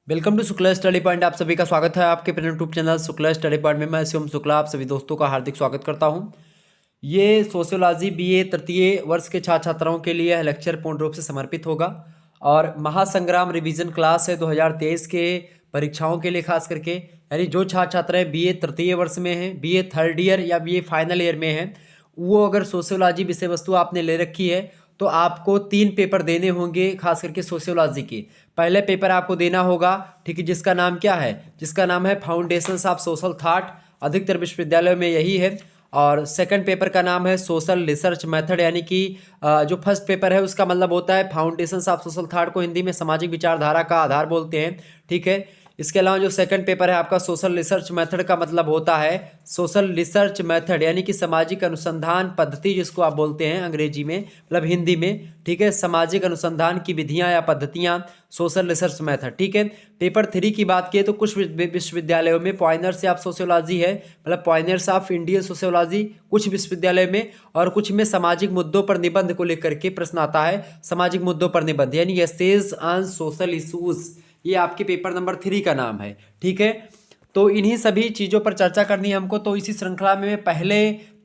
Welcome to Shukla study point. आप सभी का स्वागत है आपके अपने YouTube channel Shukla study point में। मैं शिवम शुक्ला आप सभी दोस्तों का हार्दिक स्वागत करता हूं। ये सोशियोलॉजी बीए तृतीय वर्ष के छात्र छात्राओं के लिए यह लेक्चर पूर्ण रूप से समर्पित होगा और महासंग्राम रिवीजन क्लास है 2023 के परीक्षाओं के लिए खास करके, यानी जो छात्र छात्राएं बीए तृतीय वर्ष में हैं, बीए थर्ड ईयर या बीए फाइनल ईयर में हैं, वो अगर सोशियोलॉजी विषय वस्तु आपने ले रखी है तो आपको 3 पेपर देने होंगे खास करके सोशियोलॉजी के। पहले पेपर आपको देना होगा, ठीक है, जिसका नाम क्या है, जिसका नाम है फाउंडेशंस ऑफ सोशल थॉट। अधिकतर विश्वविद्यालयों में यही है। और सेकंड पेपर का नाम है सोशल रिसर्च मेथड, यानी कि जो फर्स्ट पेपर है उसका मतलब होता है फाउंडेशंस ऑफ सोशल थॉट, को हिंदी में सामाजिक विचारधारा का आधार बोलते हैं, ठीक है। इसके अलावा जो सेकंड पेपर है आपका सोशल रिसर्च मेथड, का मतलब होता है सोशल रिसर्च मेथड यानी कि सामाजिक अनुसंधान पद्धति, जिसको आप बोलते हैं अंग्रेजी में, मतलब हिंदी में, ठीक है, सामाजिक अनुसंधान की विधियां या पद्धतियां, सोशल रिसर्च मेथड, ठीक है। पेपर 3 की बात किए तो कुछ विश्वविद्यालयों में पॉइनर्स ऑफ सोशियोलॉजी है, मतलब पॉइनर्स ऑफ इंडियन सोशियोलॉजी कुछ विश्वविद्यालय में, और कुछ में सामाजिक मुद्दों पर निबंध को लेकर के प्रश्न आता है। सामाजिक मुद्दों पर निबंध यानी एसेज ऑन सोशल इशूज, ये आपके पेपर नंबर 3 का नाम है, ठीक है। तो इन्हीं सभी चीज़ों पर चर्चा करनी है हमको। तो इसी श्रृंखला में पहले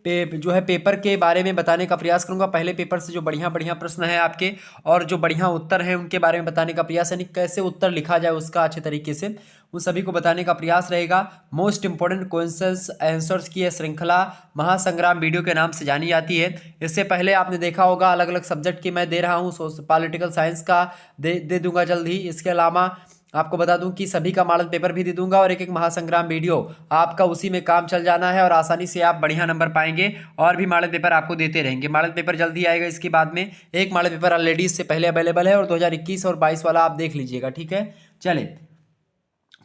जो है पेपर के बारे में बताने का प्रयास करूंगा। पहले पेपर से जो बढ़िया बढ़िया प्रश्न है आपके और जो बढ़िया उत्तर है उनके बारे में बताने का प्रयास, यानी कैसे उत्तर लिखा जाए उसका अच्छे तरीके से, उन सभी को बताने का प्रयास रहेगा। मोस्ट इंपॉर्टेंट क्वेश्चंस आंसर्स की यह श्रृंखला महासंग्राम वीडियो के नाम से जानी जाती है। इससे पहले आपने देखा होगा अलग अलग सब्जेक्ट की मैं दे रहा हूँ, पॉलिटिकल साइंस का दे दूंगा जल्द ही। इसके अलावा आपको बता दूं कि सभी का मॉडल पेपर भी दे दूंगा और एक एक महासंग्राम वीडियो, आपका उसी में काम चल जाना है और आसानी से आप बढ़िया नंबर पाएंगे। और भी मॉडल पेपर आपको देते रहेंगे। मॉडल पेपर जल्दी आएगा। इसके बाद में एक मॉडल पेपर ऑलरेडी इससे पहले अवेलेबल है और 2021 और 22 वाला आप देख लीजिएगा, ठीक है। चले,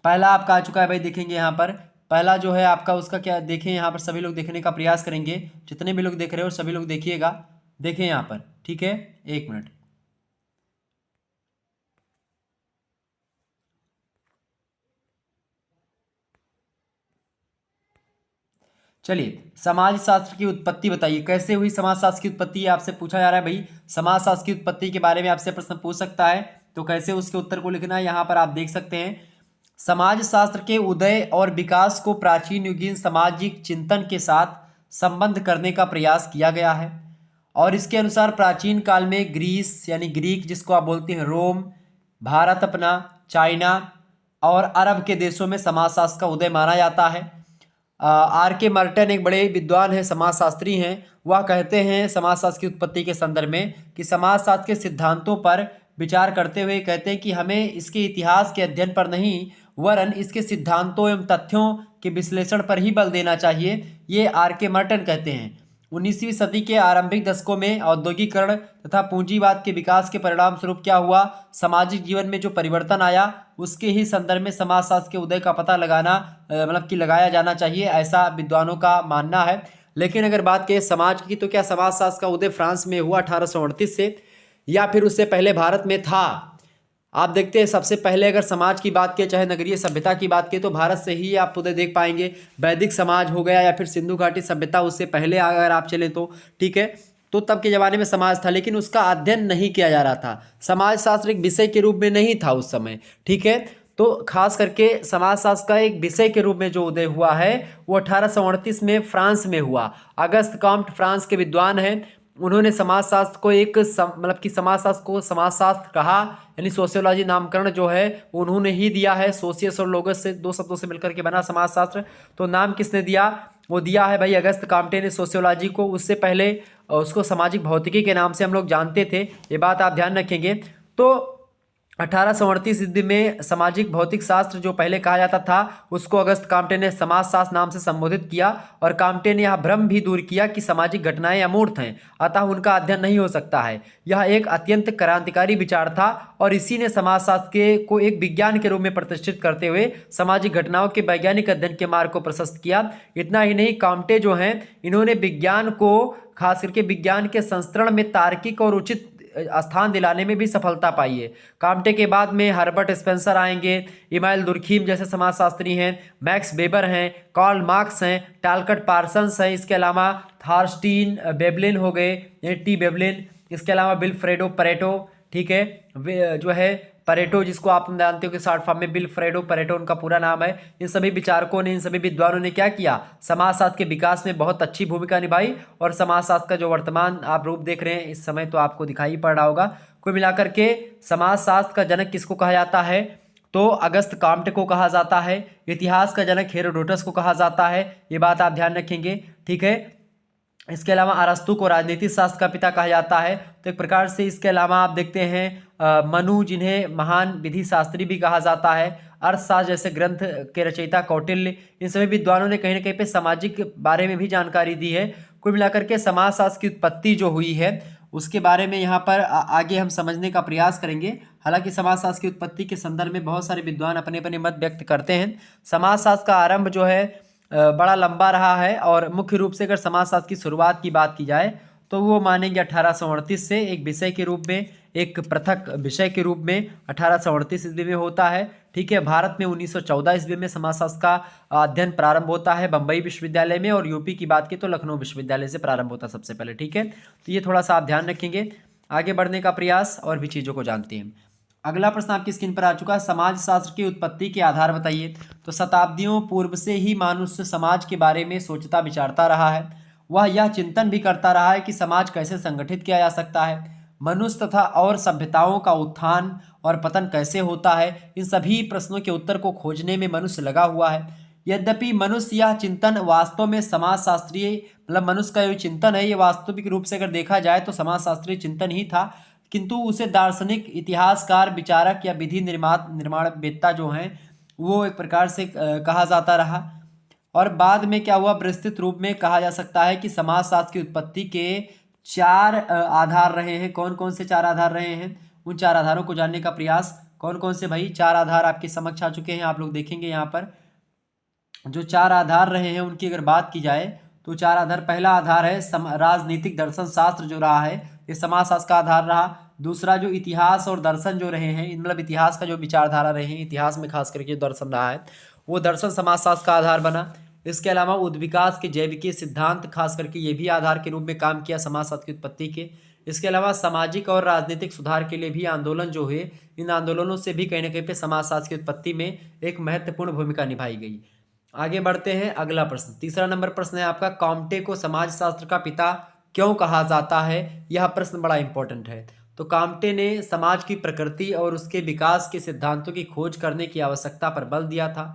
पहला आपका आ चुका है भाई, देखेंगे यहाँ पर पहला जो है आपका, उसका क्या देखें, यहाँ पर सभी लोग देखने का प्रयास करेंगे, जितने भी लोग देख रहे हो सभी लोग देखिएगा, देखें यहाँ पर, ठीक है। एक मिनट, चलिए, समाजशास्त्र की उत्पत्ति बताइए, कैसे हुई समाजशास्त्र की उत्पत्ति, ये आपसे पूछा जा रहा है भाई। समाजशास्त्र की उत्पत्ति के बारे में आपसे प्रश्न पूछ सकता है, तो कैसे उसके उत्तर को लिखना है यहाँ पर आप देख सकते हैं। समाजशास्त्र के उदय और विकास को प्राचीन युगीन सामाजिक चिंतन के साथ संबंध करने का प्रयास किया गया है और इसके अनुसार प्राचीन काल में ग्रीस यानी ग्रीक, जिसको आप बोलते हैं रोम, भारत अपना, चाइना और अरब के देशों में समाजशास्त्र का उदय माना जाता है। आर के मार्टन एक बड़े विद्वान हैं, समाजशास्त्री हैं। वह कहते हैं समाजशास्त्र की उत्पत्ति के संदर्भ में कि समाजशास्त्र के सिद्धांतों पर विचार करते हुए कहते हैं कि हमें इसके इतिहास के अध्ययन पर नहीं वरन इसके सिद्धांतों एवं तथ्यों के विश्लेषण पर ही बल देना चाहिए। ये आर के मार्टन कहते हैं। 19वीं सदी के आरंभिक दशकों में औद्योगिकरण तथा पूंजीवाद के विकास के परिणाम स्वरूप क्या हुआ, सामाजिक जीवन में जो परिवर्तन आया उसके ही संदर्भ में समाजशास्त्र के उदय का पता लगाना मतलब कि लगाया जाना चाहिए, ऐसा विद्वानों का मानना है। लेकिन अगर बात करें समाज की, तो क्या समाजशास्त्र का उदय फ्रांस में हुआ 1838 से, या फिर उससे पहले भारत में था? आप देखते हैं सबसे पहले अगर समाज की बात की, चाहे नगरीय सभ्यता की बात की, तो भारत से ही आप उदय देख पाएंगे। वैदिक समाज हो गया या फिर सिंधु घाटी सभ्यता, उससे पहले अगर आप चलें तो, ठीक है। तो तब के ज़माने में समाज था, लेकिन उसका अध्ययन नहीं किया जा रहा था। समाजशास्त्र एक विषय के रूप में नहीं था उस समय, ठीक है। तो खास करके समाजशास्त्र का एक विषय के रूप में जो उदय हुआ है वो 1838 में फ्रांस में हुआ। अगस्त कॉम्ट फ्रांस के विद्वान हैं। उन्होंने समाजशास्त्र को एक मतलब कि समाजशास्त्र को समाजशास्त्र कहा, यानी सोशियोलॉजी नामकरण जो है उन्होंने ही दिया है। सोशियस और लोगस से दो शब्दों से मिलकर के बना समाजशास्त्र। तो नाम किसने दिया? वो दिया है भाई अगस्त कॉम्टे ने सोशियोलॉजी को। उससे पहले उसको सामाजिक भौतिकी के नाम से हम लोग जानते थे, ये बात आप ध्यान रखेंगे। तो 1838 ईस्वी में सामाजिक भौतिक शास्त्र जो पहले कहा जाता था उसको अगस्त काम्टे ने समाजशास्त्र नाम से संबोधित किया और काम्टे ने यह भ्रम भी दूर किया कि सामाजिक घटनाएं अमूर्त हैं, अतः उनका अध्ययन नहीं हो सकता है। यह एक अत्यंत क्रांतिकारी विचार था और इसी ने समाजशास्त्र के को एक विज्ञान के रूप में प्रतिष्ठित करते हुए सामाजिक घटनाओं के वैज्ञानिक अध्ययन के मार्ग को प्रशस्त किया। इतना ही नहीं, काम्टे जो हैं इन्होंने विज्ञान को, खास करके विज्ञान के संस्करण में तार्किक और उचित स्थान दिलाने में भी सफलता पाई है। काम्टे के बाद में हर्बर्ट स्पेंसर आएंगे, इमाइल दुर्खीम जैसे समाजशास्त्री हैं, मैक्स वेबर हैं, कार्ल मार्क्स हैं, टालकट पार्सन्स हैं, इसके अलावा थार्स्टीन वेबलिन हो गए, टी वेबलिन, इसके अलावा विल्फ्रेडो परेटो, ठीक है, जो है परेटो, जिसको आप जानते हो कि शॉर्ट फॉर्म में विल्फ्रेडो परेटो उनका पूरा नाम है। इन सभी विचारकों ने, इन सभी विद्वानों ने क्या किया, समाजशास्त्र के विकास में बहुत अच्छी भूमिका निभाई। और समाजशास्त्र का जो वर्तमान आप रूप देख रहे हैं इस समय, तो आपको दिखाई पड़ रहा होगा। कुल मिलाकर के समाजशास्त्र का जनक किसको कहा जाता है, तो अगस्त कॉम्टे को कहा जाता है। इतिहास का जनक हेरोडोटस को कहा जाता है, ये बात आप ध्यान रखेंगे, ठीक है। इसके अलावा अरस्तु को राजनीतिक शास्त्र का पिता कहा जाता है। तो एक प्रकार से इसके अलावा आप देखते हैं मनु, जिन्हें महान विधि शास्त्री भी कहा जाता है, अर्थशास्त्र जैसे ग्रंथ के रचयिता कौटिल्य, इन सभी विद्वानों ने कहीं ना कहीं पे सामाजिक बारे में भी जानकारी दी है। कुल मिलाकर के समाजशास्त्र की उत्पत्ति जो हुई है उसके बारे में यहाँ पर आगे हम समझने का प्रयास करेंगे। हालांकि समाजशास्त्र की उत्पत्ति के संदर्भ में बहुत सारे विद्वान अपने अपने मत व्यक्त करते हैं। समाजशास्त्र का आरंभ जो है बड़ा लंबा रहा है, और मुख्य रूप से अगर समाजशास्त्र की शुरुआत की बात की जाए तो वो मानेंगे 1838 से एक विषय के रूप में, एक पृथक विषय के रूप में 1838 ईस्वी में होता है, ठीक है। भारत में 1914 ईस्वी में समाजशास्त्र का अध्ययन प्रारंभ होता है बंबई विश्वविद्यालय में, और यूपी की बात की तो लखनऊ विश्वविद्यालय से प्रारंभ होता है सबसे पहले, ठीक है। तो ये थोड़ा सा आप ध्यान रखेंगे, आगे बढ़ने का प्रयास और भी चीज़ों को जानते हैं। अगला प्रश्न आपकी स्क्रीन पर आ चुका है, समाजशास्त्र की उत्पत्ति के आधार बताइए। तो शताब्दियों पूर्व से ही मनुष्य समाज के बारे में सोचता विचारता रहा है। वह यह चिंतन भी करता रहा है कि समाज कैसे संगठित किया जा सकता है, मनुष्य तथा और सभ्यताओं का उत्थान और पतन कैसे होता है। इन सभी प्रश्नों के उत्तर को खोजने में मनुष्य लगा हुआ है। यद्यपि मनुष्य यह चिंतन वास्तव में समाजशास्त्रीय, मतलब मनुष्य का जो चिंतन है ये वास्तविक रूप से अगर देखा जाए तो समाजशास्त्रीय चिंतन ही था, किंतु उसे दार्शनिक, इतिहासकार, विचारक या विधि निर्माणवेत्ता जो हैं वो एक प्रकार से कहा जाता रहा। और बाद में क्या हुआ, विस्तृत रूप में कहा जा सकता है कि समाजशास्त्र की उत्पत्ति के चार आधार रहे हैं। कौन कौन से चार आधार रहे हैं, उन चार आधारों को जानने का प्रयास। कौन कौन से भाई चार आधार आपके समक्ष आ चुके हैं, आप लोग देखेंगे यहाँ पर जो चार आधार रहे हैं उनकी अगर बात की जाए तो चार आधार, पहला आधार है राजनीतिक दर्शन शास्त्र जो रहा है, ये समाजशास्त्र का आधार रहा। दूसरा जो इतिहास और दर्शन जो रहे हैं, मतलब इतिहास का जो विचारधारा रहे हैं, इतिहास में खास करके जो दर्शन रहा है वो दर्शन समाजशास्त्र का आधार बना। इसके अलावा उद्विकास के जैविकीय सिद्धांत खास करके ये भी आधार के रूप में काम किया समाजशास्त्र की उत्पत्ति के। इसके अलावा सामाजिक और राजनीतिक सुधार के लिए भी आंदोलन जो है, इन आंदोलनों से भी कहीं ना कहीं पे समाजशास्त्र की उत्पत्ति में एक महत्वपूर्ण भूमिका निभाई गई। आगे बढ़ते हैं, अगला प्रश्न, तीसरा नंबर प्रश्न है आपका, कॉम्टे को समाजशास्त्र का पिता क्यों कहा जाता है। यह प्रश्न बड़ा इंपॉर्टेंट है। तो कॉम्टे ने समाज की प्रकृति और उसके विकास के सिद्धांतों की खोज करने की आवश्यकता पर बल दिया था।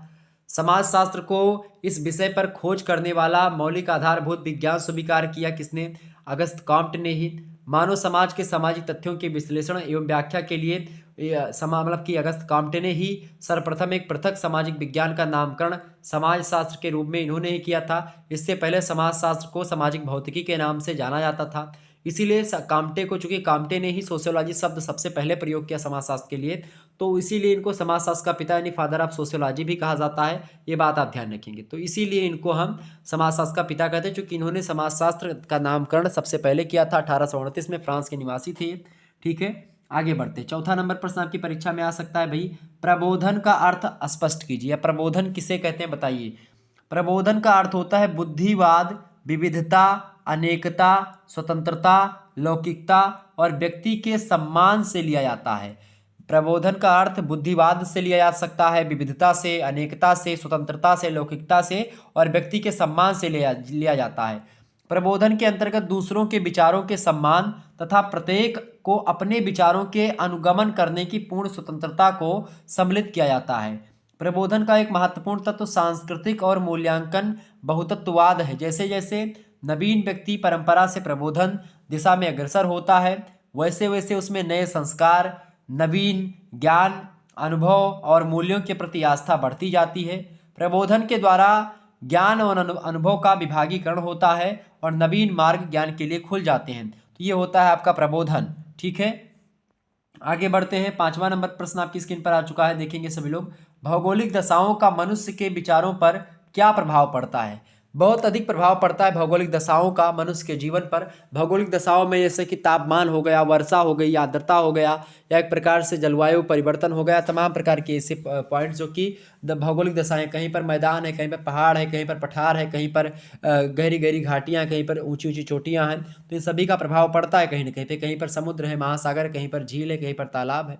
समाजशास्त्र को इस विषय पर खोज करने वाला मौलिक आधारभूत विज्ञान स्वीकार किया किसने, अगस्त कॉम्टे ने ही। मानव समाज के सामाजिक तथ्यों के विश्लेषण एवं व्याख्या के लिए मतलब कि अगस्त कॉम्टे ने ही सर्वप्रथम एक पृथक सामाजिक विज्ञान का नामकरण समाजशास्त्र के रूप में इन्होंने ही किया था। इससे पहले समाजशास्त्र को सामाजिक भौतिकी के नाम से जाना जाता था। इसीलिए काम्टे को, चूंकि काम्टे ने ही सोशियोलॉजी शब्द सबसे पहले प्रयोग किया समाजशास्त्र के लिए, तो इसीलिए इनको समाजशास्त्र का पिता यानी फादर ऑफ सोशियोलॉजी भी कहा जाता है। ये बात आप ध्यान रखेंगे। तो इसीलिए इनको हम समाजशास्त्र का पिता कहते हैं, क्योंकि इन्होंने समाजशास्त्र का नामकरण सबसे पहले किया था। 1838 में फ्रांस के निवासी थे, ठीक है। आगे बढ़ते, चौथा नंबर प्रश्न आपकी परीक्षा में आ सकता है भाई, प्रबोधन का अर्थ स्पष्ट कीजिए। या प्रबोधन किसे कहते हैं बताइए। प्रबोधन का अर्थ होता है बुद्धिवाद, विविधता, अनेकता, स्वतंत्रता, लौकिकता और व्यक्ति के सम्मान से लिया जाता है। प्रबोधन का अर्थ बुद्धिवाद से लिया जा सकता है, विविधता से, अनेकता से, स्वतंत्रता से, लौकिकता से और व्यक्ति के सम्मान से लिया जाता है। प्रबोधन के अंतर्गत दूसरों के विचारों के सम्मान तथा प्रत्येक को अपने विचारों के अनुगमन करने की पूर्ण स्वतंत्रता को सम्मिलित किया जाता है। प्रबोधन का एक महत्वपूर्ण तत्व सांस्कृतिक और मूल्यांकन बहुतत्ववाद है। जैसे जैसे नवीन व्यक्ति परंपरा से प्रबोधन दिशा में अग्रसर होता है, वैसे वैसे उसमें नए संस्कार, नवीन ज्ञान, अनुभव और मूल्यों के प्रति आस्था बढ़ती जाती है। प्रबोधन के द्वारा ज्ञान और अनुभव का विभागीकरण होता है और नवीन मार्ग ज्ञान के लिए खुल जाते हैं। तो ये होता है आपका प्रबोधन, ठीक है। आगे बढ़ते हैं, पांचवा नंबर प्रश्न आपकी स्क्रीन पर आ चुका है, देखेंगे सभी लोग। भौगोलिक दशाओं का मनुष्य के विचारों पर क्या प्रभाव पड़ता है। बहुत अधिक प्रभाव पड़ता है भौगोलिक दशाओं का मनुष्य के जीवन पर। भौगोलिक दशाओं में जैसे कि तापमान हो गया, वर्षा हो गई, आर्द्रता हो गया, या एक प्रकार से जलवायु परिवर्तन हो गया, तमाम प्रकार के ऐसे पॉइंट्स जो कि भौगोलिक दशाएं, कहीं पर मैदान है, कहीं पर पहाड़ है, कहीं पर पठार है, कहीं पर गहरी गहरी घाटियाँ, कहीं पर ऊंची ऊंची चोटियाँ हैं, तो इन सभी का प्रभाव पड़ता है कहीं ना कहीं पे। कहीं पर समुद्र है, महासागर, कहीं पर झील है, कहीं पर तालाब है।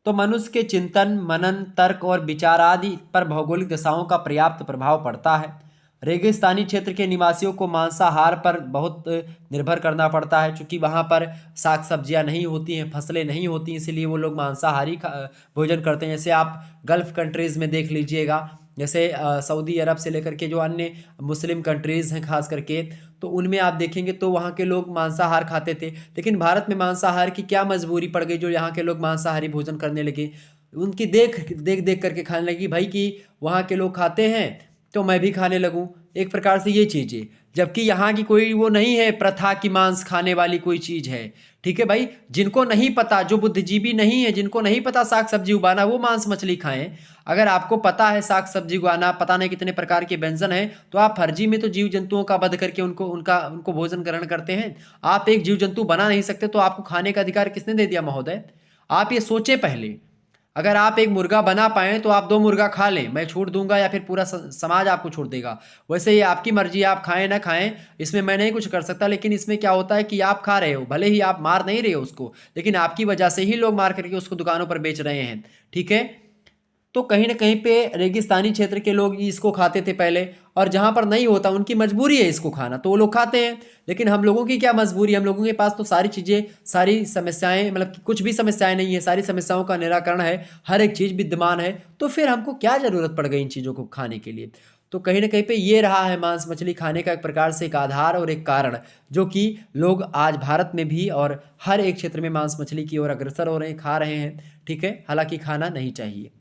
तो मनुष्य के चिंतन, मनन, तर्क और विचार आदि पर भौगोलिक दशाओं का पर्याप्त प्रभाव पड़ता है। रेगिस्तानी क्षेत्र के निवासियों को मांसाहार पर बहुत निर्भर करना पड़ता है, क्योंकि वहाँ पर साग सब्जियाँ नहीं होती हैं, फसलें नहीं होती, इसीलिए वो लोग मांसाहारी भोजन करते हैं। जैसे आप गल्फ़ कंट्रीज़ में देख लीजिएगा, जैसे सऊदी अरब से लेकर के जो अन्य मुस्लिम कंट्रीज़ हैं खास करके, तो उनमें आप देखेंगे तो वहाँ के लोग मांसाहार खाते थे। लेकिन भारत में मांसाहार की क्या मजबूरी पड़ गई जो यहाँ के लोग मांसाहारी भोजन करने लगे? उनकी देख देख देख करके खाने लगी भाई कि वहाँ के लोग खाते हैं तो मैं भी खाने लगूं, एक प्रकार से ये चीज़ें। जबकि यहाँ की कोई वो नहीं है प्रथा कि मांस खाने वाली कोई चीज़ है। ठीक है भाई, जिनको नहीं पता, जो बुद्धिजीवी नहीं है, जिनको नहीं पता साग सब्जी उगाना, वो मांस मछली खाएं। अगर आपको पता है साग सब्जी उगाना, पता नहीं कितने प्रकार के व्यंजन हैं, तो आप फर्जी में तो जीव जंतुओं का वध करके उनको भोजन ग्रहण करते हैं। आप एक जीव जंतु बना नहीं सकते तो आपको खाने का अधिकार किसने दे दिया महोदय? आप ये सोचे पहले। अगर आप एक मुर्गा बना पाएँ तो आप 2 मुर्गा खा लें, मैं छूट दूँगा या फिर पूरा समाज आपको छूट देगा। वैसे ये आपकी मर्ज़ी, आप खाएँ ना खाएँ, इसमें मैं नहीं कुछ कर सकता। लेकिन इसमें क्या होता है कि आप खा रहे हो, भले ही आप मार नहीं रहे हो उसको, लेकिन आपकी वजह से ही लोग मार करके उसको दुकानों पर बेच रहे हैं। ठीक है? तो कहीं न कहीं पे रेगिस्तानी क्षेत्र के लोग इसको खाते थे पहले, और जहाँ पर नहीं होता उनकी मजबूरी है इसको खाना, तो वो लोग खाते हैं। लेकिन हम लोगों की क्या मजबूरी है? हम लोगों के पास तो सारी चीज़ें, सारी समस्याएँ, मतलब कि कुछ भी समस्याएँ नहीं है, सारी समस्याओं का निराकरण है, हर एक चीज़ विद्यमान है, तो फिर हमको क्या ज़रूरत पड़ गई इन चीज़ों को खाने के लिए? तो कहीं न कहीं पे ये रहा है मांस मछली खाने का एक प्रकार से एक आधार और एक कारण, जो कि लोग आज भारत में भी और हर एक क्षेत्र में मांस मछली की ओर अग्रसर हो रहे हैं, खा रहे हैं। ठीक है? हालाँकि खाना नहीं चाहिए।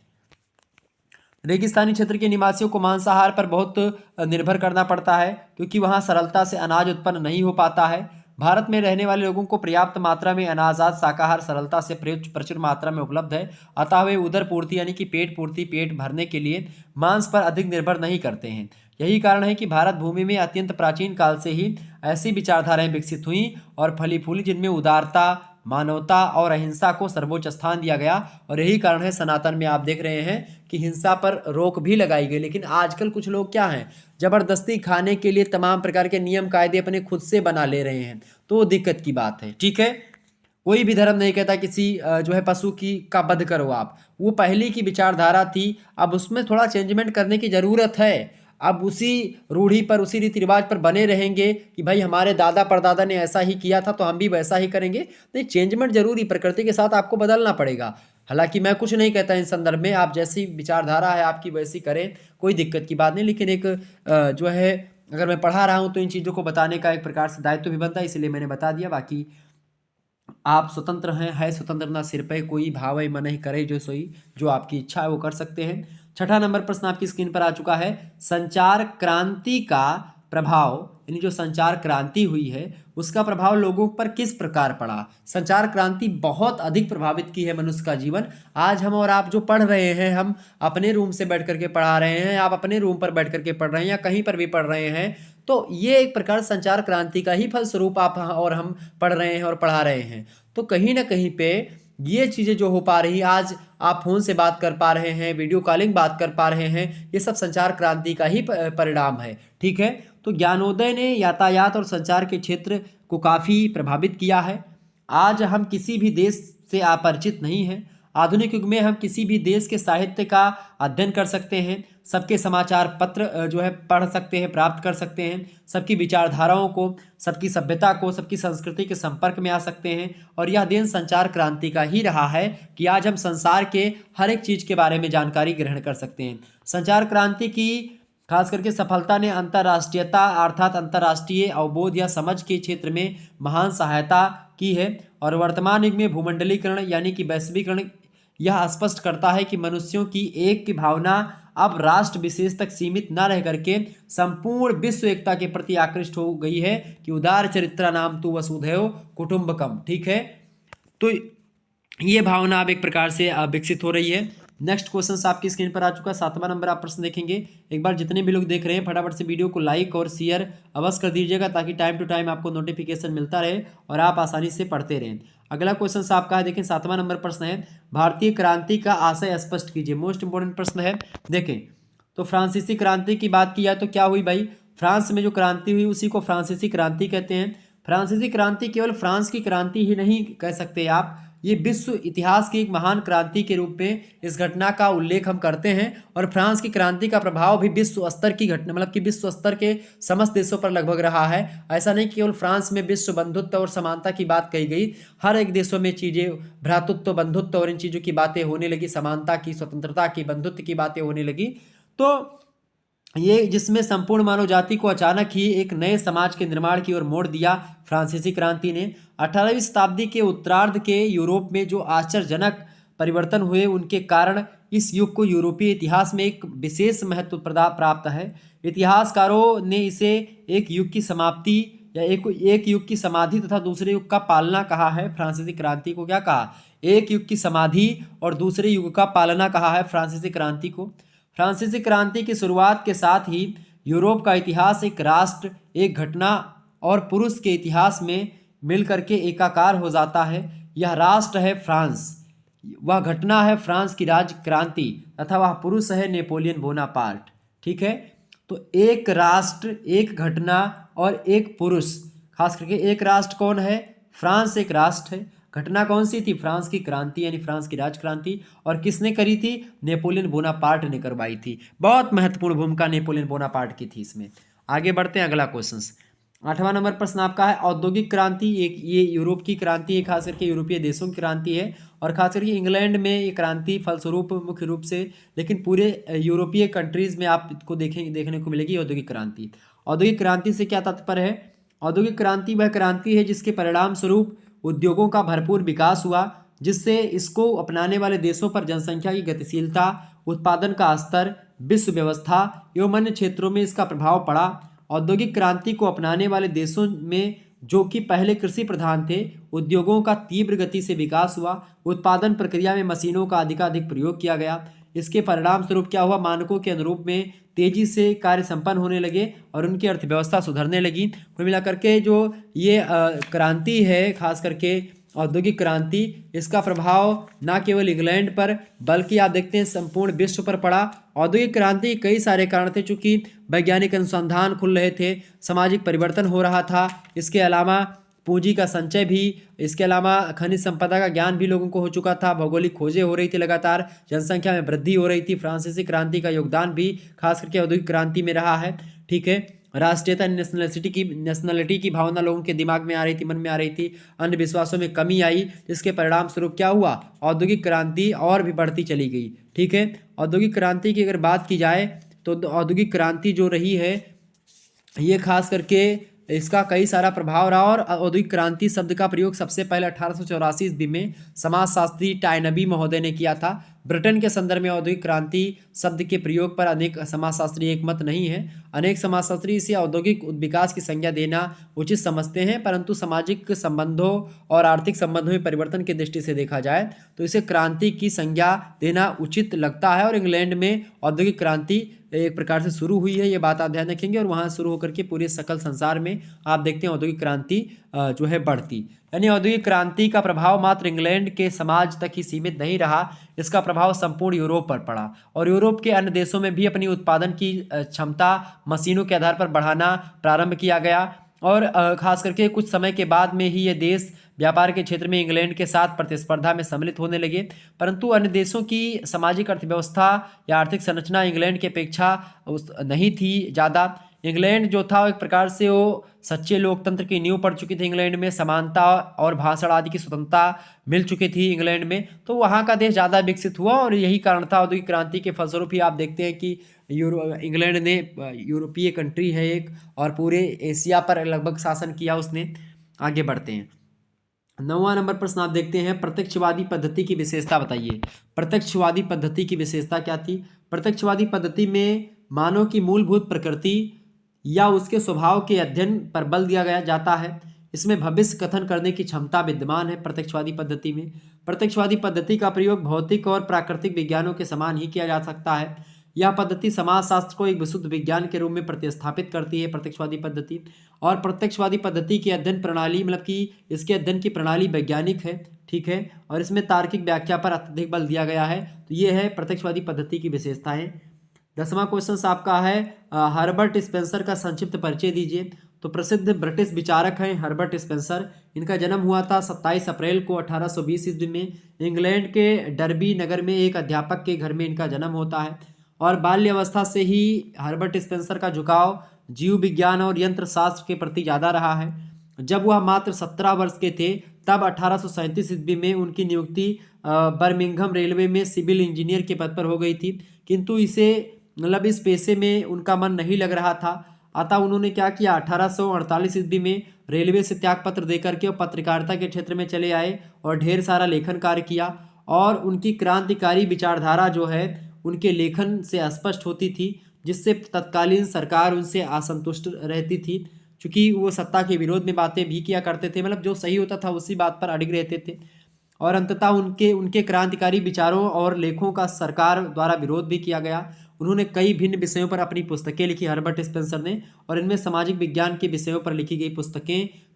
रेगिस्तानी क्षेत्र के निवासियों को मांसाहार पर बहुत निर्भर करना पड़ता है, क्योंकि वहाँ सरलता से अनाज उत्पन्न नहीं हो पाता है। भारत में रहने वाले लोगों को पर्याप्त मात्रा में अनाजात शाकाहार सरलता से प्रचुर मात्रा में उपलब्ध है, अतः वे उदर पूर्ति यानी कि पेट पूर्ति, पेट भरने के लिए मांस पर अधिक निर्भर नहीं करते हैं। यही कारण है कि भारत भूमि में अत्यंत प्राचीन काल से ही ऐसी विचारधाराएं विकसित हुई और फली फूली, जिनमें उदारता, मानवता और अहिंसा को सर्वोच्च स्थान दिया गया। और यही कारण है सनातन में आप देख रहे हैं कि हिंसा पर रोक भी लगाई गई। लेकिन आजकल कुछ लोग क्या हैं, जबरदस्ती खाने के लिए तमाम प्रकार के नियम कायदे अपने खुद से बना ले रहे हैं, तो वो दिक्कत की बात है। ठीक है? कोई भी धर्म नहीं कहता किसी जो है पशु की का वध करो आप, वो पहले की विचारधारा थी, अब उसमें थोड़ा चेंजमेंट करने की ज़रूरत है। अब उसी रूढ़ी पर, उसी रीति रिवाज पर बने रहेंगे कि भाई हमारे दादा परदादा ने ऐसा ही किया था तो हम भी वैसा ही करेंगे, नहीं, चेंजमेंट जरूरी, प्रकृति के साथ आपको बदलना पड़ेगा। हालांकि मैं कुछ नहीं कहता इन संदर्भ में, आप जैसी विचारधारा है आपकी वैसी करें, कोई दिक्कत की बात नहीं। लेकिन एक जो है, अगर मैं पढ़ा रहा हूँ तो इन चीज़ों को बताने का एक प्रकार से दायित्व भी बनता है, इसलिए मैंने बता दिया। बाकी आप स्वतंत्र हैं, है स्वतंत्र ना सिर पे कोई भाव है मन ही करे जो सोई, जो आपकी इच्छा है वो कर सकते हैं। छठा नंबर प्रश्न आपकी स्क्रीन पर आ चुका है, संचार क्रांति का प्रभाव, यानी जो संचार क्रांति हुई है उसका प्रभाव लोगों पर किस प्रकार पड़ा? संचार क्रांति बहुत अधिक प्रभावित की है मनुष्य का जीवन। आज हम और आप जो पढ़ रहे हैं, हम अपने रूम से बैठ करके पढ़ा रहे हैं, आप अपने रूम पर बैठ करके पढ़ रहे हैं या कहीं पर भी पढ़ रहे हैं, तो ये एक प्रकार संचार क्रांति का ही फलस्वरूप आप और हम पढ़ रहे हैं और पढ़ा रहे हैं। तो कहीं ना कहीं पे ये चीज़ें जो हो पा रही, आज आप फोन से बात कर पा रहे हैं, वीडियो कॉलिंग बात कर पा रहे हैं, ये सब संचार क्रांति का ही परिणाम है। ठीक है? तो ज्ञानोदय ने यातायात और संचार के क्षेत्र को काफ़ी प्रभावित किया है। आज हम किसी भी देश से अपरिचित नहीं हैं। आधुनिक युग में हम किसी भी देश के साहित्य का अध्ययन कर सकते हैं, सबके समाचार पत्र जो है पढ़ सकते हैं, प्राप्त कर सकते हैं, सबकी विचारधाराओं को, सबकी सभ्यता को, सबकी संस्कृति के संपर्क में आ सकते हैं। और यह दिन संचार क्रांति का ही रहा है कि आज हम संसार के हर एक चीज़ के बारे में जानकारी ग्रहण कर सकते हैं। संचार क्रांति की खास करके सफलता ने अंतर्राष्ट्रीयता अर्थात अंतर्राष्ट्रीय अवबोध या समझ के क्षेत्र में महान सहायता की है। और वर्तमान युग में भूमंडलीकरण यानी कि वैश्वीकरण यह स्पष्ट करता है कि मनुष्यों की एक की भावना अब राष्ट्र विशेष तक सीमित न रह करके संपूर्ण विश्व एकता के प्रति आकृष्ट हो गई है कि उदार चरित्रा नाम तु वसुधैव कुटुंबकम। ठीक है? तो ये भावना अब एक प्रकार से विकसित हो रही है। नेक्स्ट क्वेश्चन आपकी स्क्रीन पर आ चुका है, 7वां नंबर आप प्रश्न देखेंगे। एक बार जितने भी लोग देख रहे हैं फटाफट से वीडियो को लाइक और शेयर अवश्य कर दीजिएगा, ताकि टाइम टू टाइम आपको नोटिफिकेशन मिलता रहे और आप आसानी से पढ़ते रहें। अगला क्वेश्चन आपका है, देखें 7वां नंबर प्रश्न है, भारतीय क्रांति का आशय स्पष्ट कीजिए। मोस्ट इंपोर्टेंट प्रश्न है। देखें तो फ्रांसीसी क्रांति की बात की जाए तो क्या हुई भाई, फ्रांस में जो क्रांति हुई उसी को फ्रांसीसी क्रांति कहते हैं। फ्रांसीसी क्रांति केवल फ्रांस की क्रांति ही नहीं कह सकते आप, ये विश्व इतिहास की एक महान क्रांति के रूप में इस घटना का उल्लेख हम करते हैं। और फ्रांस की क्रांति का प्रभाव भी विश्व स्तर की घटना, मतलब कि विश्व स्तर के समस्त देशों पर लगभग रहा है। ऐसा नहीं केवल फ्रांस में विश्व बंधुत्व और समानता की बात कही गई, हर एक देशों में चीज़ें भ्रातृत्व, बंधुत्व और इन चीज़ों की बातें होने लगी, समानता की, स्वतंत्रता की, बंधुत्व की बातें होने लगी। तो ये जिसमें संपूर्ण मानव जाति को अचानक ही एक नए समाज के निर्माण की ओर मोड़ दिया फ्रांसीसी क्रांति ने। 18वीं शताब्दी के उत्तरार्ध के यूरोप में जो आश्चर्यजनक परिवर्तन हुए, उनके कारण इस युग को यूरोपीय इतिहास में एक विशेष महत्व प्राप्त है। इतिहासकारों ने इसे एक युग की समाप्ति या एक युग की समाधि तथा दूसरे युग का पालना कहा है। फ्रांसीसी क्रांति को क्या कहा? एक युग की समाधि और दूसरे युग का पालना कहा है फ्रांसीसी क्रांति को। फ्रांसीसी क्रांति की शुरुआत के साथ ही यूरोप का इतिहास एक राष्ट्र, एक घटना और पुरुष के इतिहास में मिलकर के एकाकार हो जाता है। यह राष्ट्र है फ्रांस, वह घटना है फ्रांस की राज्य क्रांति तथा वह पुरुष है नेपोलियन बोनापार्ट। ठीक है, तो एक राष्ट्र, एक घटना और एक पुरुष। खास करके एक राष्ट्र कौन है? फ्रांस एक राष्ट्र है। घटना कौन सी थी? फ्रांस की क्रांति यानी फ्रांस की राजक्रांति। और किसने करी थी? नेपोलियन बोनापार्ट ने करवाई थी। बहुत महत्वपूर्ण भूमिका नेपोलियन बोनापार्ट की थी इसमें। आगे बढ़ते हैं, अगला क्वेश्चन। 8वां नंबर प्रश्न आपका है औद्योगिक क्रांति। ये यूरोप की क्रांति है, खास करके यूरोपीय देशों की क्रांति है और खास करके इंग्लैंड में ये क्रांति फलस्वरूप मुख्य रूप से, लेकिन पूरे यूरोपीय कंट्रीज में आपको देखने को मिलेगी औद्योगिक क्रांति। औद्योगिक क्रांति से क्या तात्पर्य है? औद्योगिक क्रांति वह क्रांति है जिसके परिणाम स्वरूप उद्योगों का भरपूर विकास हुआ, जिससे इसको अपनाने वाले देशों पर जनसंख्या की गतिशीलता, उत्पादन का स्तर, विश्व व्यवस्था एवं अन्य क्षेत्रों में इसका प्रभाव पड़ा। औद्योगिक क्रांति को अपनाने वाले देशों में जो कि पहले कृषि प्रधान थे, उद्योगों का तीव्र गति से विकास हुआ, उत्पादन प्रक्रिया में मशीनों का अधिकाधिक प्रयोग किया गया। इसके परिणाम स्वरूप क्या हुआ? मानकों के अनुरूप में तेजी से कार्य संपन्न होने लगे और उनकी अर्थव्यवस्था सुधरने लगी। कुल मिलाकर के जो ये क्रांति है, खास करके औद्योगिक क्रांति, इसका प्रभाव न केवल इंग्लैंड पर बल्कि आप देखते हैं संपूर्ण विश्व पर पड़ा। औद्योगिक क्रांति कई सारे कारण थे, चूंकि वैज्ञानिक अनुसंधान खुल रहे थे, सामाजिक परिवर्तन हो रहा था, इसके अलावा पूंजी का संचय भी, इसके अलावा खनिज संपदा का ज्ञान भी लोगों को हो चुका था, भौगोलिक खोजें हो रही थी, लगातार जनसंख्या में वृद्धि हो रही थी। फ्रांसीसी क्रांति का योगदान भी खास करके औद्योगिक क्रांति में रहा है। ठीक है, राष्ट्रीयता, नेशनलिटी की भावना लोगों के दिमाग में आ रही थी, मन में आ रही थी। अंधविश्वासों में कमी आई, जिसके परिणाम स्वरूप क्या हुआ? औद्योगिक क्रांति और भी बढ़ती चली गई। ठीक है, औद्योगिक क्रांति की अगर बात की जाए तो औद्योगिक क्रांति जो रही है, ये खास करके इसका कई सारा प्रभाव रहा। और औद्योगिक क्रांति शब्द का प्रयोग सबसे पहले 1884 ईस्वी में समाजशास्त्री टायनबी महोदय ने किया था। ब्रिटेन के संदर्भ में औद्योगिक क्रांति शब्द के प्रयोग पर अनेक समाजशास्त्री एकमत नहीं है। अनेक समाजशास्त्री इसे औद्योगिक विकास की संज्ञा देना उचित समझते हैं, परंतु सामाजिक संबंधों और आर्थिक संबंधों में परिवर्तन की दृष्टि से देखा जाए तो इसे क्रांति की संज्ञा देना उचित लगता है। और इंग्लैंड में औद्योगिक क्रांति एक प्रकार से शुरू हुई है, ये बात आप ध्यान रखेंगे। और वहाँ शुरू होकर के पूरे सकल संसार में आप देखते हैं औद्योगिक क्रांति जो है बढ़ती। यानी औद्योगिक क्रांति का प्रभाव मात्र इंग्लैंड के समाज तक ही सीमित नहीं रहा, इसका प्रभाव संपूर्ण यूरोप पर पड़ा और यूरोप के अन्य देशों में भी अपनी उत्पादन की क्षमता मशीनों के आधार पर बढ़ाना प्रारंभ किया गया। और खास करके कुछ समय के बाद में ही ये देश व्यापार के क्षेत्र में इंग्लैंड के साथ प्रतिस्पर्धा में सम्मिलित होने लगे, परंतु अन्य देशों की सामाजिक अर्थव्यवस्था या आर्थिक संरचना इंग्लैंड की अपेक्षा नहीं थी ज़्यादा। इंग्लैंड जो था एक प्रकार से वो सच्चे लोकतंत्र की नींव पड़ चुकी थी। इंग्लैंड में समानता और भाषण आदि की स्वतंत्रता मिल चुकी थी इंग्लैंड में, तो वहाँ का देश ज़्यादा विकसित हुआ और यही कारण था औद्योगिक क्रांति के फलस्वरूप ही आप देखते हैं कि इंग्लैंड ने यूरोपीय कंट्री है एक और पूरे एशिया पर लगभग शासन किया उसने। आगे बढ़ते हैं, 9वां नंबर प्रश्न आप देखते हैं प्रत्यक्षवादी पद्धति की विशेषता बताइए। प्रत्यक्षवादी पद्धति की विशेषता क्या थी? प्रत्यक्षवादी पद्धति में मानव की मूलभूत प्रकृति या उसके स्वभाव के अध्ययन पर बल दिया गया जाता है। इसमें भविष्य कथन करने की क्षमता विद्यमान है प्रत्यक्षवादी पद्धति में। प्रत्यक्षवादी पद्धति का प्रयोग भौतिक और प्राकृतिक विज्ञानों के समान ही किया जा सकता है। यह पद्धति समाजशास्त्र को एक विशुद्ध विज्ञान के रूप में प्रतिस्थापित करती है प्रत्यक्षवादी पद्धति। और प्रत्यक्षवादी पद्धति की अध्ययन प्रणाली मतलब कि इसके अध्ययन की प्रणाली वैज्ञानिक है, ठीक है, और इसमें तार्किक व्याख्या पर अत्यधिक बल दिया गया है। तो ये है प्रत्यक्षवादी पद्धति की विशेषताएं। 10वां क्वेश्चन आपका है हर्बर्ट स्पेंसर का संक्षिप्त परिचय दीजिए। तो प्रसिद्ध ब्रिटिश विचारक हैं हर्बर्ट स्पेंसर। इनका जन्म हुआ था 27 अप्रैल को 1820 ईस्वी में। इंग्लैंड के डर्बी नगर में एक अध्यापक के घर में इनका जन्म होता है और बाल्यावस्था से ही हर्बर्ट स्पेंसर का झुकाव जीव विज्ञान और यंत्र शास्त्र के प्रति ज़्यादा रहा है। जब वह मात्र 17 वर्ष के थे तब 1837 ईस्वी में उनकी नियुक्ति बर्मिंघम रेलवे में सिविल इंजीनियर के पद पर हो गई थी, किंतु इस पेशे में उनका मन नहीं लग रहा था। अतः उन्होंने क्या किया, 1848 ईस्वी में रेलवे से त्यागपत्र देकर के पत्रकारिता के क्षेत्र में चले आए और ढेर सारा लेखन कार्य किया। और उनकी क्रांतिकारी विचारधारा जो है उनके लेखन से स्पष्ट होती थी, जिससे तत्कालीन सरकार उनसे असंतुष्ट रहती थी, क्योंकि वो सत्ता के विरोध में बातें भी किया करते थे, मतलब जो सही होता था उसी बात पर अड़िग रहते थे। और अंततः उनके क्रांतिकारी विचारों और लेखों का सरकार द्वारा विरोध भी किया गया। उन्होंने कई भिन्न विषयों पर अपनी पुस्तकें लिखी हर्बर्ट स्पेंसर ने, और इनमें सामाजिक विज्ञान के विषयों पर लिखी गई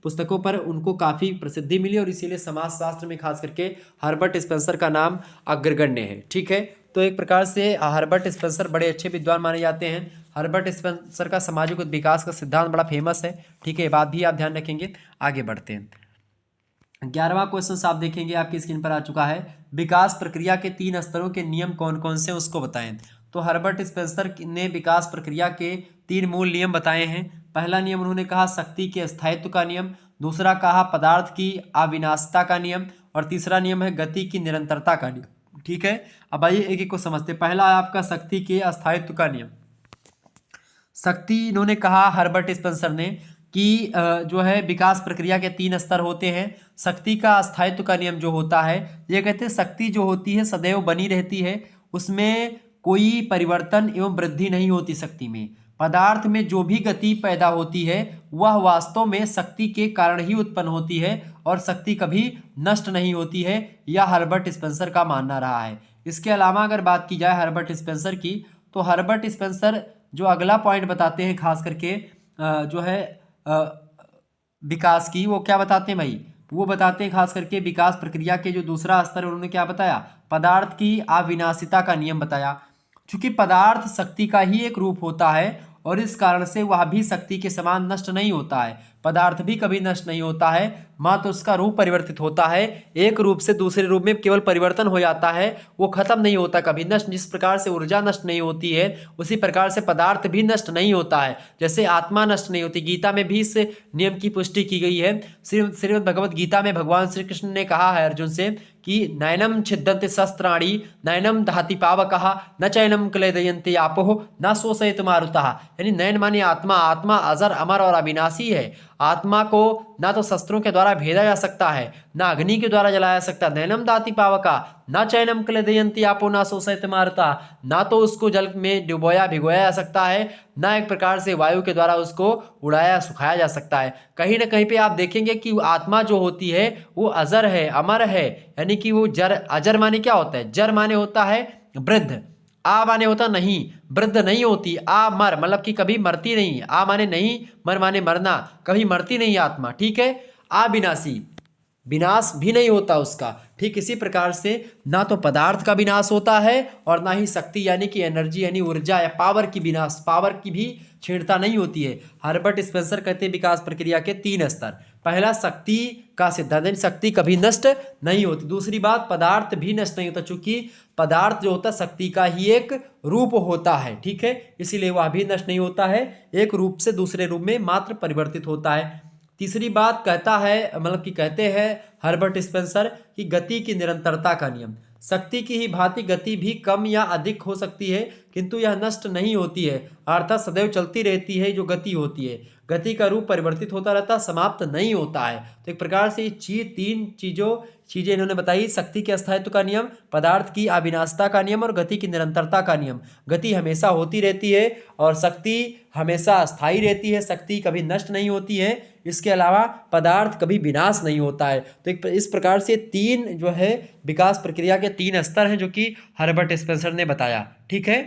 पुस्तकों पर उनको काफ़ी प्रसिद्धि मिली, और इसीलिए समाजशास्त्र में खास करके हर्बर्ट स्पेंसर का नाम अग्रगण्य है। ठीक है, तो एक प्रकार से हर्बर्ट स्पेंसर बड़े अच्छे विद्वान माने जाते हैं। हर्बर्ट स्पेंसर का सामाजिक विकास का सिद्धांत बड़ा फेमस है। ठीक है, ये बात भी आप ध्यान रखेंगे। आगे बढ़ते हैं। 11वां क्वेश्चन आप देखेंगे, आपकी स्क्रीन पर आ चुका है। विकास प्रक्रिया के 3 स्तरों के नियम कौन कौन से उसको बताएं। तो हर्बर्ट स्पेंसर ने विकास प्रक्रिया के 3 मूल नियम बताए हैं। पहला नियम उन्होंने कहा शक्ति के स्थायित्व का नियम, दूसरा कहा पदार्थ की अविनाशिता का नियम, और तीसरा नियम है गति की निरंतरता का नियम। ठीक है, अब आइए एक एक को समझते। पहला है आपका शक्ति के अस्थायित्व का नियम। शक्ति इन्होंने कहा हर्बर्ट स्पेंसर ने कि जो है विकास प्रक्रिया के 3 स्तर होते हैं। शक्ति का अस्थायित्व का नियम जो होता है, ये कहते हैं शक्ति जो होती है सदैव बनी रहती है, उसमें कोई परिवर्तन एवं वृद्धि नहीं होती शक्ति में। पदार्थ में जो भी गति पैदा होती है वह वास्तव में शक्ति के कारण ही उत्पन्न होती है, और शक्ति कभी नष्ट नहीं होती है, यह हर्बर्ट स्पेंसर का मानना रहा है। इसके अलावा अगर बात की जाए हर्बर्ट स्पेंसर की, तो हर्बर्ट स्पेंसर जो अगला पॉइंट बताते हैं खास करके जो है विकास की, वो क्या बताते हैं भाई, वो बताते हैं खास करके विकास प्रक्रिया के जो दूसरा स्तर है उन्होंने क्या बताया, पदार्थ की अविनाशिता का नियम बताया। चूंकि पदार्थ शक्ति का ही एक रूप होता है और इस कारण से वह भी शक्ति के समान नष्ट नहीं होता है। पदार्थ भी कभी नष्ट नहीं होता है, मात्र उसका रूप परिवर्तित होता है, एक रूप से दूसरे रूप में केवल परिवर्तन हो जाता है, वो खत्म नहीं होता कभी नष्ट। जिस प्रकार से ऊर्जा नष्ट नहीं होती है उसी प्रकार से पदार्थ भी नष्ट नहीं होता है, जैसे आत्मा नष्ट नहीं होती। गीता में भी इस नियम की पुष्टि की गई है। श्रीमद् भगवद गीता में भगवान श्री कृष्ण ने कहा है अर्जुन से कि नैनम छिद्यन्ते शस्त्राणि नैनम दहति पावकः न चैनम क्लेदयन्ते आपोः न शोषयति मारुतः। यानी नैन माने आत्मा, आत्मा अजर अमर और अविनाशी है। आत्मा को ना तो शस्त्रों के द्वारा भेदा जा सकता है, ना अग्नि के द्वारा जलाया जा सकता। नैनम दाति पावका ना चैनम क्लेदयन्ति आपो ना शोषयति मारुतः, ना तो उसको जल में डुबोया भिगोया जा सकता है, ना एक प्रकार से वायु के द्वारा उसको उड़ाया सुखाया जा सकता है। कहीं ना कहीं पे आप देखेंगे कि आत्मा जो होती है वो अजर है, अमर है, यानी कि वो जर। अजर माने क्या होता है, जर माने होता है वृद्ध, आ माने होता नहीं, वृद्ध नहीं होती, आ मर मतलब कि कभी मरती नहीं, आ माने नहीं, मर माने मरना, कभी मरती नहीं आत्मा। ठीक है, अविनाशी, विनाश भी नहीं होता उसका। ठीक इसी प्रकार से ना तो पदार्थ का विनाश होता है और ना ही शक्ति यानी कि एनर्जी यानी ऊर्जा या पावर की विनाश, पावर की भी छेड़ता नहीं होती है। हर्बर्ट स्पेंसर कहते हैं विकास प्रक्रिया के 3 स्तर। पहला शक्ति का सिद्धांत, शक्ति कभी नष्ट नहीं होती। दूसरी बात, पदार्थ भी नष्ट नहीं होता, चूंकि पदार्थ जो होता है शक्ति का ही एक रूप होता है। ठीक है, इसीलिए वह भी नष्ट नहीं होता है, एक रूप से दूसरे रूप में मात्र परिवर्तित होता है। तीसरी बात कहता है, मतलब कि कहते हैं हर्बर्ट स्पेंसर कि गति की निरंतरता का नियम। शक्ति की ही भांति गति भी कम या अधिक हो सकती है, किंतु यह नष्ट नहीं होती है, अर्थात सदैव चलती रहती है। जो गति होती है, गति का रूप परिवर्तित होता रहता, समाप्त नहीं होता है। तो एक प्रकार से ये 3 चीजें इन्होंने बताई, शक्ति के अस्थायित्व का नियम, पदार्थ की अविनाशिता का नियम और गति की निरंतरता का नियम। गति हमेशा होती रहती है और शक्ति हमेशा स्थायी रहती है, शक्ति कभी नष्ट नहीं होती है। इसके अलावा पदार्थ कभी विनाश नहीं होता है। तो इस प्रकार से 3 जो है विकास प्रक्रिया के 3 स्तर हैं जो कि हर्बर्ट स्पेंसर ने बताया। ठीक है,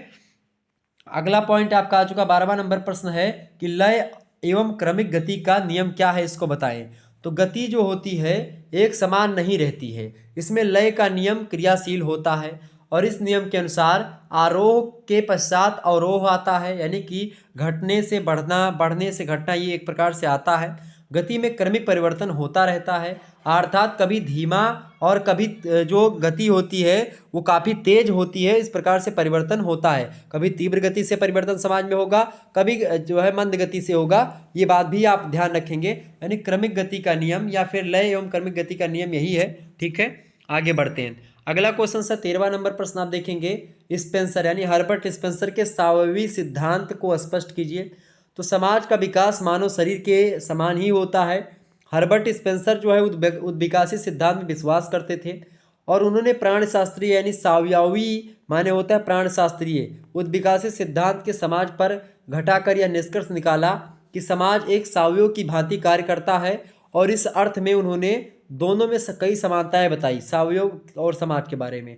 अगला पॉइंट आपका आ चुका 12वां नंबर प्रश्न है कि लय एवं क्रमिक गति का नियम क्या है, इसको बताएं। तो गति जो होती है एक समान नहीं रहती है, इसमें लय का नियम क्रियाशील होता है और इस नियम के अनुसार आरोह के पश्चात अवरोह आता है, यानी कि घटने से बढ़ना, बढ़ने से घटना, ये एक प्रकार से आता है। गति में क्रमिक परिवर्तन होता रहता है, अर्थात कभी धीमा और कभी जो गति होती है वो काफ़ी तेज होती है, इस प्रकार से परिवर्तन होता है। कभी तीव्र गति से परिवर्तन समाज में होगा, कभी जो है मंद गति से होगा, ये बात भी आप ध्यान रखेंगे। यानी क्रमिक गति का नियम या फिर लय एवं क्रमिक गति का नियम यही है। ठीक है, आगे बढ़ते हैं। अगला क्वेश्चन से 13वां नंबर प्रश्न आप देखेंगे। स्पेंसर यानी हर्बर्ट स्पेंसर के सावयवी सिद्धांत को स्पष्ट कीजिए। तो समाज का विकास मानव शरीर के समान ही होता है। हर्बर्ट स्पेंसर जो है उद्विकासी सिद्धांत में विश्वास करते थे और उन्होंने प्राणशास्त्रीय यानी सावयवी माने होता है प्राणशास्त्रीय उद्विकासी सिद्धांत के समाज पर घटाकर यह निष्कर्ष निकाला कि समाज एक सावयव की भांति कार्य करता है, और इस अर्थ में उन्होंने दोनों में कई समानताएं बताई सावयव और समाज के बारे में।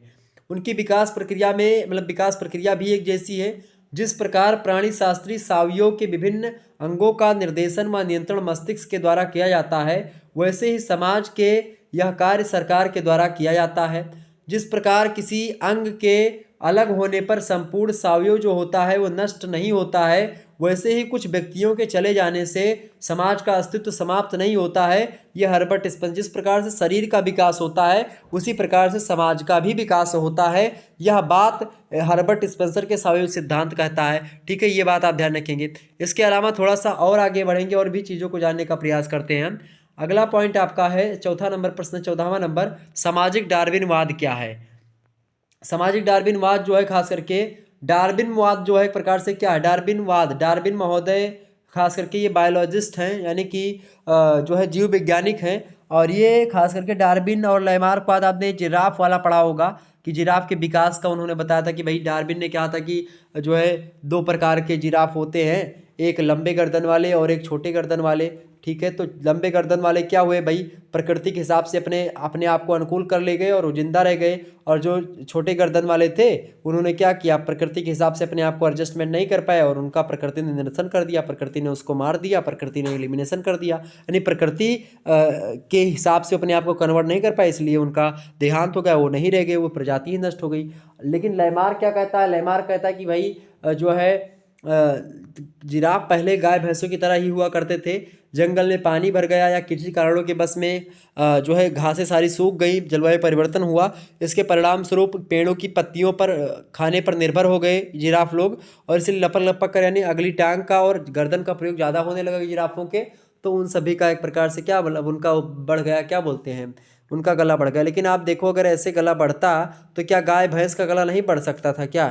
उनकी विकास प्रक्रिया में विकास प्रक्रिया भी एक जैसी है। जिस प्रकार प्राणी शास्त्री सावयव के विभिन्न अंगों का निर्देशन व नियंत्रण मस्तिष्क के द्वारा किया जाता है, वैसे ही समाज के यह कार्य सरकार के द्वारा किया जाता है। जिस प्रकार किसी अंग के अलग होने पर संपूर्ण सावयव जो होता है वो नष्ट नहीं होता है, वैसे ही कुछ व्यक्तियों के चले जाने से समाज का अस्तित्व समाप्त नहीं होता है। यह हर्बर्ट स्पेंसर, जिस प्रकार से शरीर का विकास होता है उसी प्रकार से समाज का भी विकास होता है, यह बात हर्बर्ट स्पेंसर के सावयव सिद्धांत कहता है। ठीक है, ये बात आप ध्यान रखेंगे। इसके अलावा थोड़ा सा और आगे बढ़ेंगे और भी चीज़ों को जानने का प्रयास करते हैं हम। अगला पॉइंट आपका है चौथा नंबर प्रश्न, 14वां नंबर, सामाजिक डार्विनवाद क्या है। सामाजिक डार्विनवाद जो है खास करके डार्विनवाद जो है एक प्रकार से क्या है, डार्विनवाद, डार्विन महोदय खास करके ये बायोलॉजिस्ट हैं, यानी कि जो है जीव वैज्ञानिक हैं, और ये खास करके डार्विन और लैमार्कवाद आपने जिराफ वाला पढ़ा होगा कि जिराफ के विकास का उन्होंने बताया था कि भाई डार्विन ने कहा था कि जो है दो प्रकार के जिराफ होते हैं, एक लंबे गर्दन वाले और एक छोटे गर्दन वाले। ठीक है, तो लंबे गर्दन वाले क्या हुए भाई, प्रकृति के हिसाब से अपने अपने आप को अनुकूल कर ले गए और वो जिंदा रह गए, और जो छोटे गर्दन वाले थे उन्होंने क्या किया, प्रकृति के हिसाब से अपने आप को एडजस्टमेंट नहीं कर पाए और उनका प्रकृति ने निरसन कर दिया, प्रकृति ने उसको मार दिया, प्रकृति ने एलिमिनेशन कर दिया, यानी प्रकृति के हिसाब से अपने आप को कन्वर्ट नहीं कर पाए, इसलिए उनका देहांत हो गया, वो नहीं रह गए, वो प्रजाति ही नष्ट हो गई। लेकिन लैमार्क क्या कहता है, लैमार्क कहता है कि भाई जो है जिराफ पहले गाय भैंसों की तरह ही हुआ करते थे, जंगल में पानी भर गया या किसी कारणों के बस में जो है घासें सारी सूख गई, जलवायु परिवर्तन हुआ, इसके परिणाम स्वरूप पेड़ों की पत्तियों पर खाने पर निर्भर हो गए जिराफ लोग, और इसलिए लपक लपक कर यानी अगली टांग का और गर्दन का प्रयोग ज़्यादा होने लगा जिराफों के, तो उन सभी का एक प्रकार से क्या मतलब उनका बढ़ गया, क्या बोलते हैं, उनका गला बढ़ गया। लेकिन आप देखो अगर ऐसे गला बढ़ता तो क्या गाय भैंस का गला नहीं बढ़ सकता था क्या,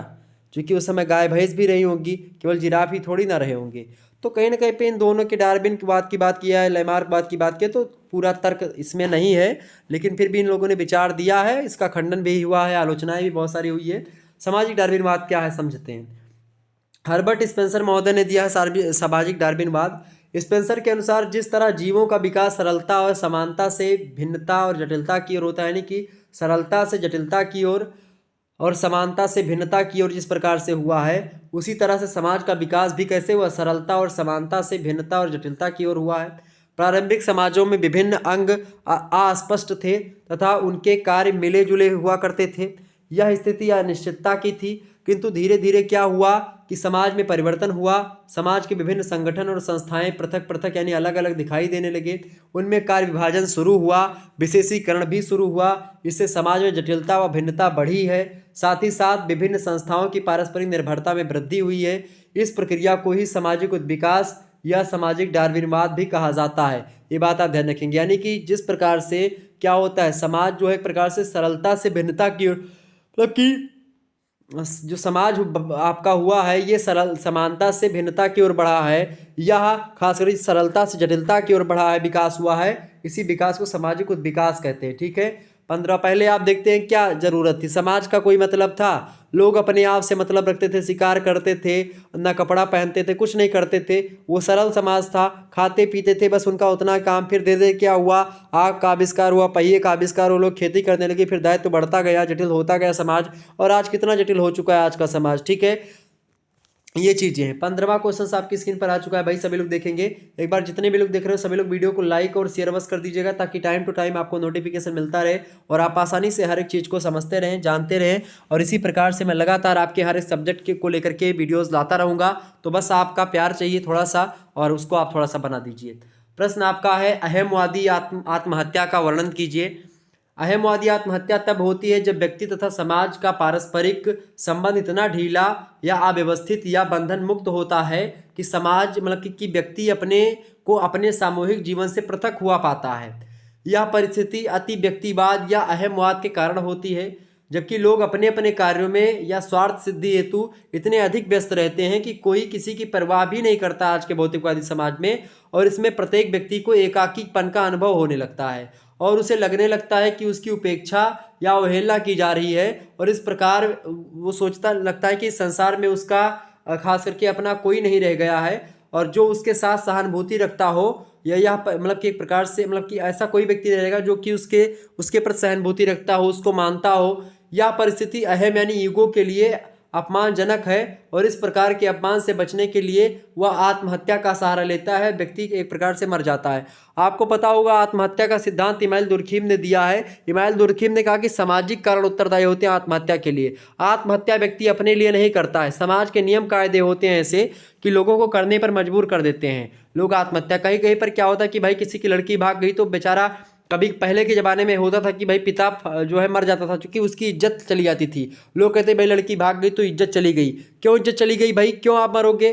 क्योंकि उस समय गाय भैंस भी रही होंगी, केवल जिराफ ही थोड़ी ना रहे होंगे। तो कहीं ना कहीं पे इन दोनों के डार्विन की बात किया है, लैमार्कवाद की बात की है, तो पूरा तर्क इसमें नहीं है, लेकिन फिर भी इन लोगों ने विचार दिया है, इसका खंडन भी हुआ है, आलोचनाएं भी बहुत सारी हुई है। सामाजिक डार्विनवाद क्या है समझते हैं। हर्बर्ट स्पेंसर महोदय ने दिया है सामाजिक डार्विनवाद। स्पेंसर के अनुसार जिस तरह जीवों का विकास सरलता और समानता से भिन्नता और जटिलता की ओर होता है, यानी कि सरलता से जटिलता की ओर और समानता से भिन्नता की ओर जिस प्रकार से हुआ है, उसी तरह से समाज का विकास भी कैसे हुआ, सरलता और समानता से भिन्नता और जटिलता की ओर हुआ है। प्रारंभिक समाजों में विभिन्न अंग अस्पष्ट थे तथा उनके कार्य मिले जुले हुआ करते थे। यह स्थिति अनिश्चितता की थी, किंतु धीरे धीरे क्या हुआ कि समाज में परिवर्तन हुआ, समाज के विभिन्न संगठन और संस्थाएं पृथक पृथक यानी अलग अलग दिखाई देने लगे, उनमें कार्य विभाजन शुरू हुआ, विशेषीकरण भी शुरू हुआ, इससे समाज में जटिलता व भिन्नता बढ़ी है, साथ ही साथ विभिन्न संस्थाओं की पारस्परिक निर्भरता में वृद्धि हुई है। इस प्रक्रिया को ही सामाजिक विकास या सामाजिक डार्विनवाद भी कहा जाता है। ये बात आप ध्यान रखेंगे, यानी कि जिस प्रकार से क्या होता है, समाज जो है एक प्रकार से सरलता से भिन्नता की ओर, मतलब कि जो समाज आपका हुआ है ये सरल समानता से भिन्नता की ओर बढ़ा है, यह खासकर सरलता से जटिलता की ओर बढ़ा है, विकास हुआ है, इसी विकास को सामाजिक विकास कहते हैं। ठीक है, 15 पहले आप देखते हैं क्या जरूरत थी, समाज का कोई मतलब था, लोग अपने आप से मतलब रखते थे, शिकार करते थे, ना कपड़ा पहनते थे, कुछ नहीं करते थे, वो सरल समाज था, खाते पीते थे, बस उनका उतना काम। फिर धीरे धीरे क्या हुआ, आग का आविष्कार हुआ, पहिए का आविष्कार हुआ, लोग खेती करने लगे, फिर दायित्व बढ़ता गया, जटिल होता गया समाज, और आज कितना जटिल हो चुका है आज का समाज। ठीक है, ये चीज़ें हैं। 15वां क्वेश्चन आपकी स्क्रीन पर आ चुका है भाई, सभी लोग देखेंगे। एक बार जितने भी लोग देख रहे हो सभी लोग वीडियो को लाइक और शेयर बस कर दीजिएगा, ताकि टाइम टू टाइम आपको नोटिफिकेशन मिलता रहे और आप आसानी से हर एक चीज़ को समझते रहें, जानते रहें। और इसी प्रकार से मैं लगातार आपके हर एक सब्जेक्ट के को लेकर के वीडियोज़ लाता रहूँगा। तो बस आपका प्यार चाहिए थोड़ा सा, और उसको आप थोड़ा सा बना दीजिए। प्रश्न आपका है, अहमवादी आत्महत्या का वर्णन कीजिए। अहमवादी आत्महत्या तब होती है जब व्यक्ति तथा समाज का पारस्परिक संबंध इतना ढीला या अव्यवस्थित या बंधन मुक्त होता है कि समाज मतलब कि व्यक्ति अपने को अपने सामूहिक जीवन से पृथक हुआ पाता है। यह परिस्थिति अति व्यक्तिवाद या अहमवाद के कारण होती है, जबकि लोग अपने अपने कार्यों में या स्वार्थ सिद्धि हेतु इतने अधिक व्यस्त रहते हैं कि कोई किसी की परवाह भी नहीं करता आज के भौतिकवादी समाज में। और इसमें प्रत्येक व्यक्ति को एकाकीपन का अनुभव होने लगता है और उसे लगने लगता है कि उसकी उपेक्षा या अवहेलना की जा रही है। और इस प्रकार वो सोचता लगता है कि इस संसार में उसका खास करके अपना कोई नहीं रह गया है, और जो उसके साथ सहानुभूति रखता हो या यह मतलब कि एक प्रकार से मतलब कि ऐसा कोई व्यक्ति रहेगा जो कि उसके उसके प्रति सहानुभूति रखता हो, उसको मानता हो। यह परिस्थिति अहम यानी ईगो के लिए अपमानजनक है, और इस प्रकार के अपमान से बचने के लिए वह आत्महत्या का सहारा लेता है, व्यक्ति एक प्रकार से मर जाता है। आपको पता होगा आत्महत्या का सिद्धांत इमाइल दुर्खीम ने दिया है। इमाइल दुर्खीम ने कहा कि सामाजिक कारण उत्तरदायी होते हैं आत्महत्या के लिए। आत्महत्या व्यक्ति अपने लिए नहीं करता है, समाज के नियम कायदे होते हैं ऐसे कि लोगों को करने पर मजबूर कर देते हैं लोग आत्महत्या। कहीं कहीं पर क्या होता है कि भाई किसी की लड़की भाग गई तो बेचारा, कभी पहले के ज़माने में होता था कि भाई पिता जो है मर जाता था, क्योंकि उसकी इज्जत चली जाती थी। लोग कहते भाई लड़की भाग गई तो इज्जत चली गई। क्यों इज्जत चली गई भाई, क्यों आप मरोगे,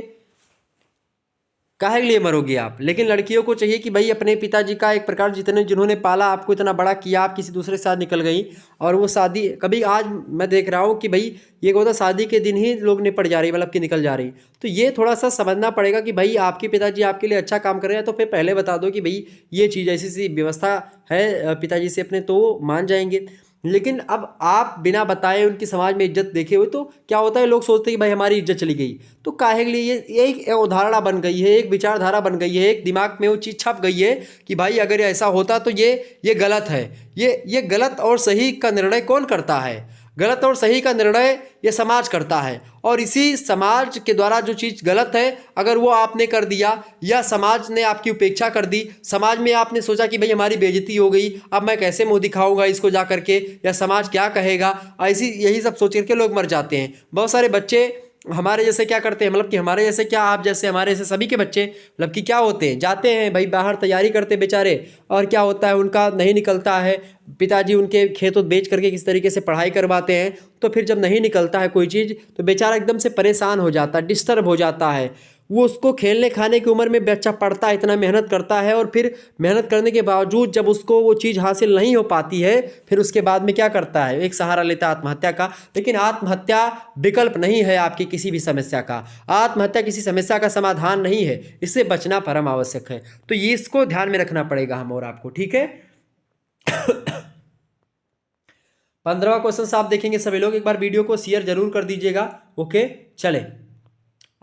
काहे के लिए मरोगे आप। लेकिन लड़कियों को चाहिए कि भाई अपने पिताजी का एक प्रकार जिन्होंने पाला आपको इतना बड़ा किया, आप किसी दूसरे के साथ निकल गई। और वो शादी कभी आज मैं देख रहा हूँ कि भाई ये होता शादी के दिन ही लोग निपट जा रही, मतलब कि निकल जा रही। तो ये थोड़ा सा समझना पड़ेगा कि भाई आपके पिताजी आपके लिए अच्छा काम कर रहे हैं तो फिर पहले बता दो कि भाई ये चीज़ ऐसी सी व्यवस्था है पिताजी से अपने, तो मान जाएंगे। लेकिन अब आप बिना बताए उनकी समाज में इज्जत देखे हुए तो क्या होता है, लोग सोचते हैं कि भाई हमारी इज्जत चली गई। तो काहे के लिए ये एक अवधारणा बन गई है, एक विचारधारा बन गई है, एक दिमाग में वो चीज़ छप गई है कि भाई अगर ऐसा होता तो ये गलत है। ये गलत और सही का निर्णय कौन करता है, गलत और सही का निर्णय ये समाज करता है। और इसी समाज के द्वारा जो चीज़ गलत है अगर वो आपने कर दिया, या समाज ने आपकी उपेक्षा कर दी, समाज में आपने सोचा कि भाई हमारी बेइज्जती हो गई, अब मैं कैसे मुंह दिखाऊंगा इसको जा करके, या समाज क्या कहेगा, ऐसी यही सब सोच करके लोग मर जाते हैं। बहुत सारे बच्चे हमारे जैसे क्या करते हैं, मतलब कि हमारे जैसे क्या, आप जैसे हमारे जैसे सभी के बच्चे मतलब कि क्या होते हैं, जाते हैं भाई बाहर तैयारी करते बेचारे, और क्या होता है उनका नहीं निकलता है। पिताजी उनके खेत बेच करके किस तरीके से पढ़ाई करवाते हैं, तो फिर जब नहीं निकलता है कोई चीज़ तो बेचारा एकदम से परेशान हो जाता है, डिस्टर्ब हो जाता है। वो उसको खेलने खाने की उम्र में बच्चा पढ़ता है, इतना मेहनत करता है, और फिर मेहनत करने के बावजूद जब उसको वो चीज़ हासिल नहीं हो पाती है, फिर उसके बाद में क्या करता है, एक सहारा लेता है आत्महत्या का। लेकिन आत्महत्या विकल्प नहीं है आपकी किसी भी समस्या का, आत्महत्या किसी समस्या का समाधान नहीं है, इससे बचना परम आवश्यक है। तो ये इसको ध्यान में रखना पड़ेगा हम और आपको, ठीक है। 15वां क्वेश्चन आप देखेंगे सभी लोग, एक बार वीडियो को शेयर जरूर कर दीजिएगा। ओके चले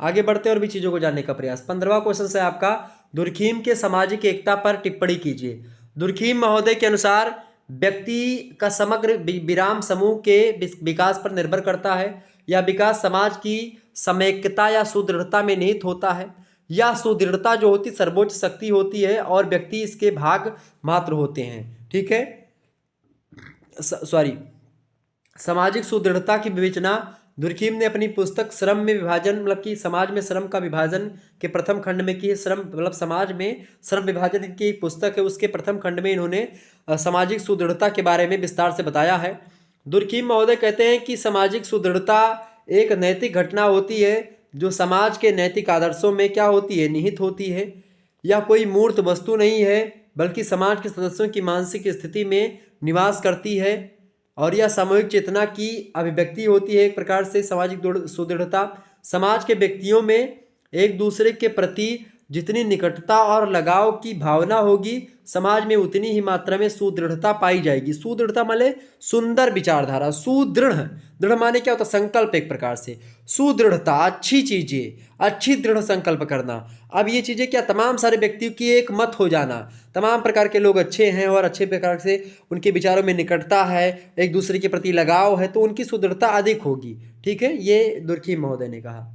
आगे बढ़ते और भी चीज़ों को जानने का प्रयास। 15वां क्वेश्चन है आपका, दुर्खीम के सामाजिक एकता पर टिप्पणी कीजिए। दुर्खीम महोदय के अनुसार व्यक्ति का समग्र विराम समूह के विकास पर निर्भर करता है। यह विकास समाज की समेकता या सुदृढ़ता में निहित होता है। यह सुदृढ़ता जो होती सर्वोच्च शक्ति होती है और व्यक्ति इसके भाग मात्र होते हैं, ठीक है। सॉरी, सामाजिक सुदृढ़ता की विवेचना दुर्खीम ने अपनी पुस्तक श्रम में विभाजन, मतलब कि समाज में श्रम का विभाजन के प्रथम खंड में की है। श्रम मतलब समाज में श्रम विभाजन की एक पुस्तक है, उसके प्रथम खंड में इन्होंने सामाजिक सुदृढ़ता के बारे में विस्तार से बताया है। दुर्खीम महोदय कहते हैं कि सामाजिक सुदृढ़ता एक नैतिक घटना होती है जो समाज के नैतिक आदर्शों में क्या होती है, निहित होती है। यह कोई मूर्त वस्तु नहीं है बल्कि समाज के सदस्यों की मानसिक स्थिति में निवास करती है, और यह सामूहिक चेतना की अभिव्यक्ति होती है। एक प्रकार से सामाजिक सुदृढ़ता समाज के व्यक्तियों में एक दूसरे के प्रति जितनी निकटता और लगाव की भावना होगी, समाज में उतनी ही मात्रा में सुदृढ़ता पाई जाएगी। सुदृढ़ता माने सुंदर विचारधारा, सुदृढ़, दृढ़ माने क्या होता है, संकल्प, एक प्रकार से सुदृढ़ता, अच्छी चीजें, अच्छी दृढ़ संकल्प करना। अब ये चीजें क्या, तमाम सारे व्यक्तियों की एक मत हो जाना, तमाम प्रकार के लोग अच्छे हैं और अच्छे प्रकार से उनके विचारों में निकटता है, एक दूसरे के प्रति लगाव है, तो उनकी सुदृढ़ता अधिक होगी, ठीक है। ये दुर्खीम महोदय ने कहा।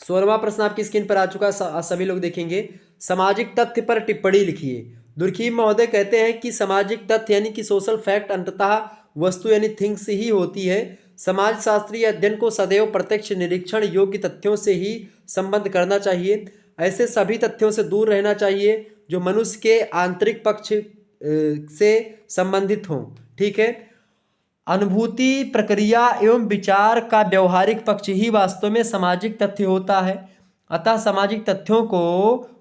16वां प्रश्न आपकी स्क्रीन पर आ चुका है, सभी लोग देखेंगे। सामाजिक तथ्य पर टिप्पणी लिखिए। दुर्खीम महोदय कहते हैं कि सामाजिक तथ्य यानी कि सोशल फैक्ट अंततः वस्तु यानी थिंग्स ही होती है। समाज शास्त्रीय अध्ययन को सदैव प्रत्यक्ष निरीक्षण योग्य तथ्यों से ही संबद्ध करना चाहिए। ऐसे सभी तथ्यों से दूर रहना चाहिए जो मनुष्य के आंतरिक पक्ष से संबंधित हों। ठीक है। अनुभूति प्रक्रिया एवं विचार का व्यवहारिक पक्ष ही वास्तव में सामाजिक तथ्य होता है। अतः सामाजिक तथ्यों को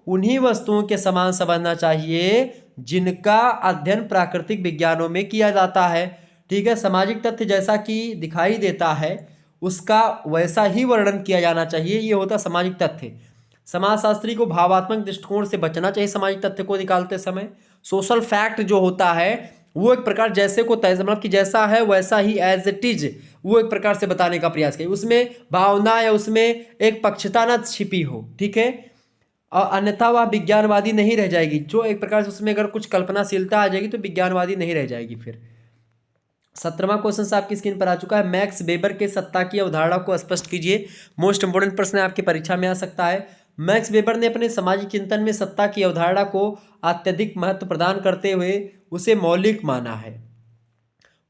उन्हीं वस्तुओं के समान समझना चाहिए जिनका अध्ययन प्राकृतिक विज्ञानों में किया जाता है। ठीक है। सामाजिक तथ्य जैसा कि दिखाई देता है उसका वैसा ही वर्णन किया जाना चाहिए, ये होता सामाजिक तथ्य। समाजशास्त्री को भावात्मक दृष्टिकोण से बचना चाहिए सामाजिक तथ्य को निकालते समय। सोशल फैक्ट जो होता है वो एक प्रकार जैसे को तैसे, मतलब कि जैसा है वैसा ही एज इट इज वो एक प्रकार से बताने का प्रयास करें, उसमें भावना या उसमें एक पक्षता ना छिपी हो। ठीक है। और अन्यथा वह विज्ञानवादी नहीं रह जाएगी। जो एक प्रकार से उसमें अगर कुछ कल्पनाशीलता आ जाएगी तो विज्ञानवादी नहीं रह जाएगी। फिर 17वां क्वेश्चन आपकी स्क्रीन पर आ चुका है। मैक्स वेबर के सत्ता की अवधारणा को स्पष्ट कीजिए। मोस्ट इंपोर्टेंट प्रश्न आपकी परीक्षा में आ सकता है। मैक्स वेबर ने अपने सामाजिक चिंतन में सत्ता की अवधारणा को अत्यधिक महत्व प्रदान करते हुए उसे मौलिक माना है।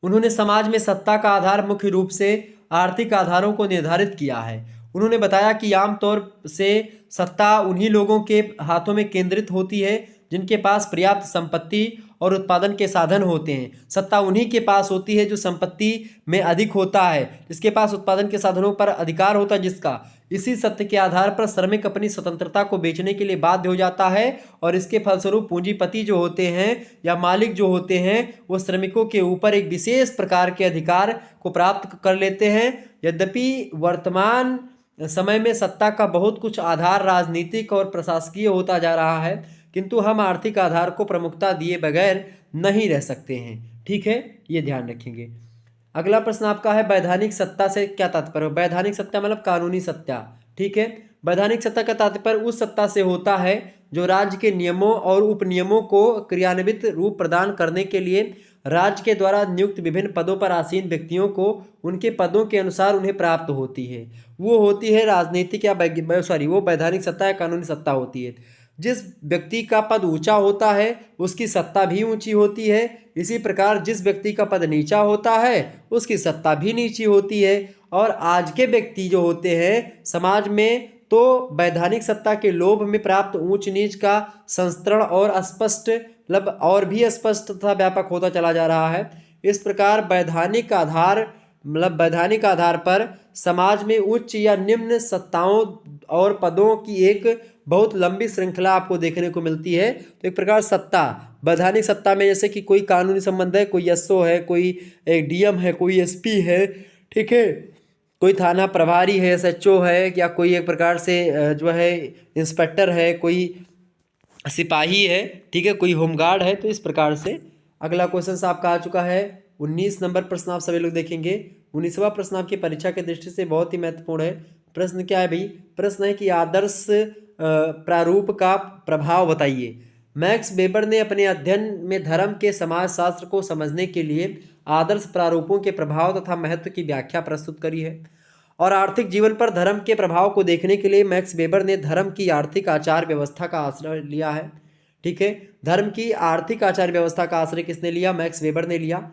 उन्होंने समाज में सत्ता का आधार मुख्य रूप से आर्थिक आधारों को निर्धारित किया है। उन्होंने बताया कि आमतौर से सत्ता उन्हीं लोगों के हाथों में केंद्रित होती है जिनके पास पर्याप्त संपत्ति और उत्पादन के साधन होते हैं। सत्ता उन्हीं के पास होती है जो संपत्ति में अधिक होता है, जिसके पास उत्पादन के साधनों पर अधिकार होता है, जिसका इसी सत्य के आधार पर श्रमिक अपनी स्वतंत्रता को बेचने के लिए बाध्य हो जाता है और इसके फलस्वरूप पूंजीपति जो होते हैं या मालिक जो होते हैं वो श्रमिकों के ऊपर एक विशेष प्रकार के अधिकार को प्राप्त कर लेते हैं। यद्यपि वर्तमान समय में सत्ता का बहुत कुछ आधार राजनीतिक और प्रशासकीय होता जा रहा है, किंतु हम आर्थिक आधार को प्रमुखता दिए बगैर नहीं रह सकते हैं। ठीक है, ये ध्यान रखेंगे। अगला प्रश्न आपका है वैधानिक सत्ता से क्या तात्पर्य। वैधानिक सत्ता मतलब कानूनी सत्ता। ठीक है। वैधानिक सत्ता का तात्पर्य उस सत्ता से होता है जो राज्य के नियमों और उपनियमों को क्रियान्वित रूप प्रदान करने के लिए राज्य के द्वारा नियुक्त विभिन्न पदों पर आसीन व्यक्तियों को उनके पदों के अनुसार उन्हें प्राप्त होती है। वो होती है राजनीतिक या वो वैधानिक सत्ता या कानूनी सत्ता होती है। जिस व्यक्ति का पद ऊंचा होता है उसकी सत्ता भी ऊंची होती है। इसी प्रकार जिस व्यक्ति का पद नीचा होता है उसकी सत्ता भी नीची होती है। और आज के व्यक्ति जो होते हैं समाज में तो वैधानिक सत्ता के लोभ में प्राप्त ऊंच नीच का संस्करण और स्पष्ट मतलब और भी स्पष्ट तथा व्यापक होता चला जा रहा है। इस प्रकार वैधानिक आधार पर समाज में उच्च या निम्न सत्ताओं और पदों की एक बहुत लंबी श्रृंखला आपको देखने को मिलती है। तो एक प्रकार सत्ता वैधानिक सत्ता में जैसे कि कोई कानूनी संबंध है, कोई एसओ है, कोई एक डीएम है, कोई एसपी है, ठीक है, कोई थाना प्रभारी है, एसएचओ है, या कोई एक प्रकार से जो है इंस्पेक्टर है, कोई सिपाही है, ठीक है, कोई होमगार्ड है। तो इस प्रकार से अगला क्वेश्चन आपका आ चुका है 19 नंबर प्रश्न आप सभी लोग देखेंगे। 19वां प्रश्न आपकी परीक्षा की दृष्टि से बहुत ही महत्वपूर्ण है। प्रश्न क्या है भाई? प्रश्न है कि आदर्श प्रारूप का प्रभाव बताइए। मैक्स वेबर ने अपने अध्ययन में धर्म के समाजशास्त्र को समझने के लिए आदर्श प्रारूपों के प्रभाव तथा महत्व की व्याख्या प्रस्तुत करी है। और आर्थिक जीवन पर धर्म के प्रभाव को देखने के लिए मैक्स वेबर ने धर्म की आर्थिक आचार व्यवस्था का आश्रय लिया है। ठीक है, धर्म की आर्थिक आचार व्यवस्था का आश्रय किसने लिया? मैक्स वेबर ने लिया।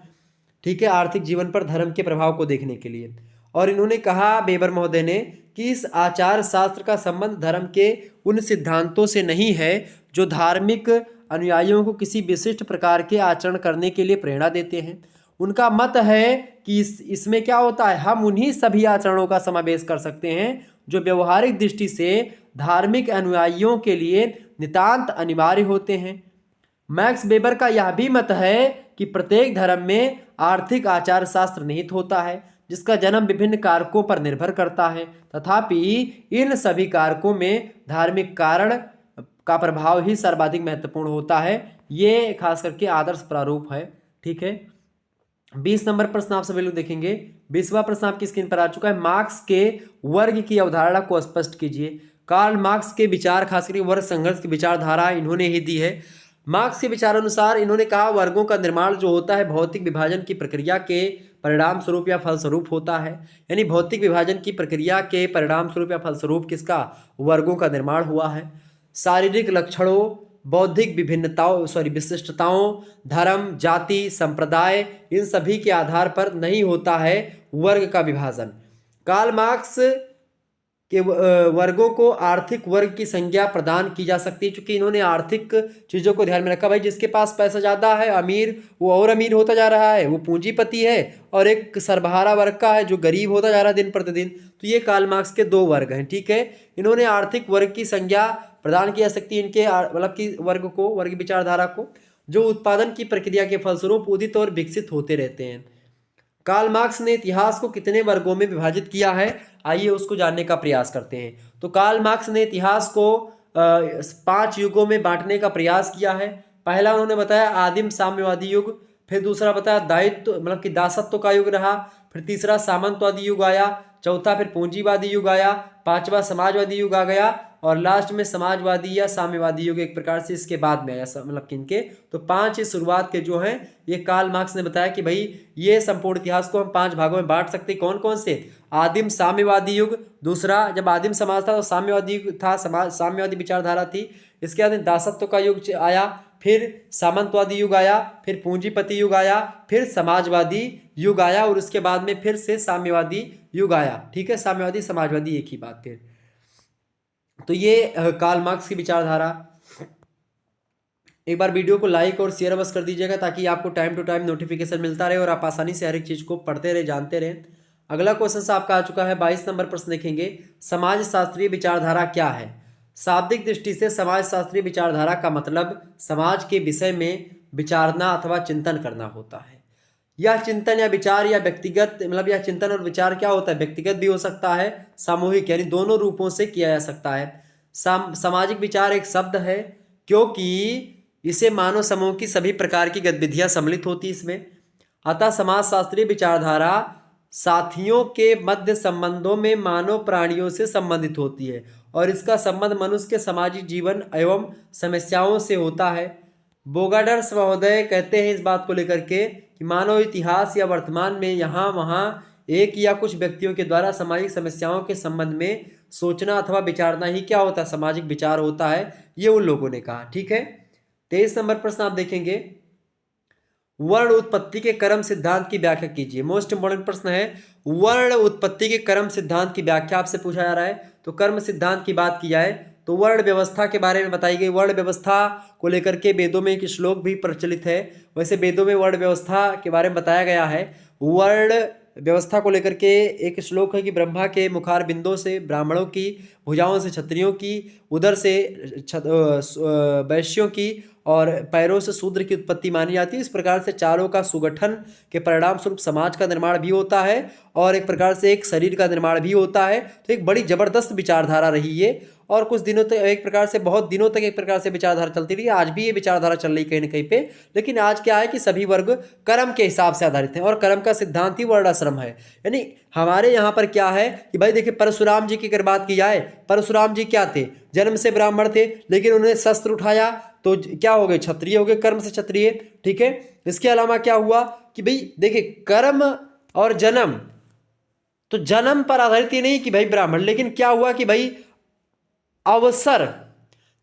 ठीक है, आर्थिक जीवन पर धर्म के प्रभाव को देखने के लिए। और इन्होंने कहा वेबर महोदय ने कि इस आचार शास्त्र का संबंध धर्म के उन सिद्धांतों से नहीं है जो धार्मिक अनुयायियों को किसी विशिष्ट प्रकार के आचरण करने के लिए प्रेरणा देते हैं। उनका मत है कि इसमें क्या होता है, हम उन्हीं सभी आचरणों का समावेश कर सकते हैं जो व्यवहारिक दृष्टि से धार्मिक अनुयायियों के लिए नितांत अनिवार्य होते हैं। मैक्स वेबर का यह भी मत है कि प्रत्येक धर्म में आर्थिक आचार शास्त्र निहित होता है जिसका जन्म विभिन्न कारकों पर निर्भर करता है, तथापि इन सभी कारकों में धार्मिक कारण का प्रभाव ही सर्वाधिक महत्वपूर्ण होता है। ये खास करके आदर्श प्रारूप है। ठीक है, 20 नंबर प्रश्न आप सभी लोग देखेंगे। 20वां प्रश्न आपकी स्क्रीन पर आ चुका है। मार्क्स के वर्ग की अवधारणा को स्पष्ट कीजिए। कार्ल मार्क्स के विचार खास करके वर्ग संघर्ष की विचारधारा इन्होंने ही दी है। मार्क्स के विचारानुसार इन्होंने कहा वर्गों का निर्माण जो होता है भौतिक विभाजन की प्रक्रिया के परिणाम स्वरूप या फलस्वरूप होता है। यानी भौतिक विभाजन की प्रक्रिया के परिणाम स्वरूप या फलस्वरूप किसका, वर्गों का निर्माण हुआ है। शारीरिक लक्षणों, बौद्धिक विशिष्टताओं, धर्म, जाति, संप्रदाय, इन सभी के आधार पर नहीं होता है वर्ग का विभाजन। कार्ल मार्क्स के वर्गों को आर्थिक वर्ग की संज्ञा प्रदान की जा सकती है, क्योंकि इन्होंने आर्थिक चीज़ों को ध्यान में रखा। भाई जिसके पास पैसा ज़्यादा है, अमीर, वो और अमीर होता जा रहा है, वो पूंजीपति है, और एक सर्वहारा वर्ग का है जो गरीब होता जा रहा है दिन प्रतिदिन। तो ये कार्ल मार्क्स के दो वर्ग हैं, ठीक है। इन्होंने आर्थिक वर्ग की संज्ञा प्रदान की जा सकती है इनके मतलब कि वर्ग को, वर्ग विचारधारा को, जो उत्पादन की प्रक्रिया के फलस्वरूप उदित और विकसित होते रहते हैं। कार्ल मार्क्स ने इतिहास को कितने वर्गों में विभाजित किया है, आइए उसको जानने का प्रयास करते हैं। तो कार्ल मार्क्स ने इतिहास को 5 युगों में बांटने का प्रयास किया है। पहला उन्होंने बताया आदिम साम्यवादी युग, फिर दूसरा बताया दायित्व मतलब कि दासत्व का युग रहा, फिर तीसरा सामंतवादी युग आया, चौथा फिर पूंजीवादी युग आया, पांचवा समाजवादी युग आ गया, और लास्ट में समाजवादी या साम्यवादी युग एक प्रकार से इसके बाद में आया, मतलब किनके, तो 5 शुरुआत के जो हैं ये कार्ल मार्क्स ने बताया कि भाई ये संपूर्ण इतिहास को हम 5 भागों में बांट सकते हैं। कौन कौन से, आदिम साम्यवादी युग, दूसरा जब आदिम समाज था तो साम्यवादी युग था, साम्यवादी विचारधारा थी, इसके बाद दासत्व का युग आया, फिर सामंतवादी युग आया, फिर पूंजीपति युग आया, फिर समाजवादी युग आया, और उसके बाद में फिर से साम्यवादी युग आया, ठीक है। साम्यवादी समाजवादी एक ही बात है। तो ये कार्ल मार्क्स की विचारधारा। एक बार वीडियो को लाइक और शेयर बस कर दीजिएगा ताकि आपको टाइम टू टाइम नोटिफिकेशन मिलता रहे और आप आसानी से हर एक चीज़ को पढ़ते रहे, जानते रहे। अगला क्वेश्चन से आपका आ चुका है 22 नंबर प्रश्न देखेंगे, समाज शास्त्रीय विचारधारा क्या है। शाब्दिक दृष्टि से समाज शास्त्रीय विचारधारा का मतलब समाज के विषय में विचारना अथवा चिंतन करना होता है। यह चिंतन या विचार या व्यक्तिगत, मतलब यह चिंतन और विचार क्या होता है, व्यक्तिगत भी हो सकता है, सामूहिक, यानी दोनों रूपों से किया जा सकता है। सामाजिक विचार एक शब्द है क्योंकि इसे मानव समूह की सभी प्रकार की गतिविधियां सम्मिलित होती इसमें। अतः समाज शास्त्रीय विचारधारा साथियों के मध्य संबंधों में मानव प्राणियों से संबंधित होती है और इसका संबंध मनुष्य के सामाजिक जीवन एवं समस्याओं से होता है। बोगाडर्स महोदय कहते हैं इस बात को लेकर के कि मानव इतिहास या वर्तमान में यहाँ वहाँ एक या कुछ व्यक्तियों के द्वारा सामाजिक समस्याओं के संबंध में सोचना अथवा विचारना ही क्या होता है, सामाजिक विचार होता है, ये उन लोगों ने कहा, ठीक है। 23 नंबर प्रश्न आप देखेंगे, वर्ण उत्पत्ति के क्रम सिद्धांत की व्याख्या कीजिए। मोस्ट इंपोर्टेंट प्रश्न है, वर्ण उत्पत्ति के क्रम सिद्धांत की व्याख्या आपसे पूछा जा रहा है। तो कर्म सिद्धांत की बात की जाए तो वर्ण व्यवस्था के बारे में बताई गई। वर्ण व्यवस्था को लेकर के वेदों में एक श्लोक भी प्रचलित है। वैसे वेदों में वर्ण व्यवस्था के बारे में बताया गया है। वर्ण व्यवस्था को लेकर के एक श्लोक है कि ब्रह्मा के मुखार बिंदों से ब्राह्मणों की, भुजाओं से क्षत्रियों की, उदर से वैश्यों की और पैरों से शूद्र की उत्पत्ति मानी जाती है। इस प्रकार से चारों का सुगठन के परिणाम स्वरूप समाज का निर्माण भी होता है और एक प्रकार से एक शरीर का निर्माण भी होता है। तो एक बड़ी जबरदस्त विचारधारा रही ये और कुछ दिनों तक एक प्रकार से, बहुत दिनों तक एक प्रकार से विचारधारा चलती रही। आज भी ये विचारधारा चल रही कहीं ना कहीं पे, लेकिन आज क्या है कि सभी वर्ग कर्म के हिसाब से आधारित हैं और कर्म का सिद्धांत ही वर्णाश्रम है। यानी हमारे यहाँ पर क्या है कि भाई देखिए, परशुराम जी की अगर बात की जाए, परशुराम जी क्या थे, जन्म से ब्राह्मण थे, लेकिन उन्होंने शस्त्र उठाया तो क्या हो गए, क्षत्रिय हो गए, कर्म से क्षत्रिय, ठीक है। इसके अलावा क्या हुआ कि भाई देखिए, कर्म और जन्म, तो जन्म पर आधारित ही नहीं कि भाई ब्राह्मण, लेकिन क्या हुआ कि भाई अवसर,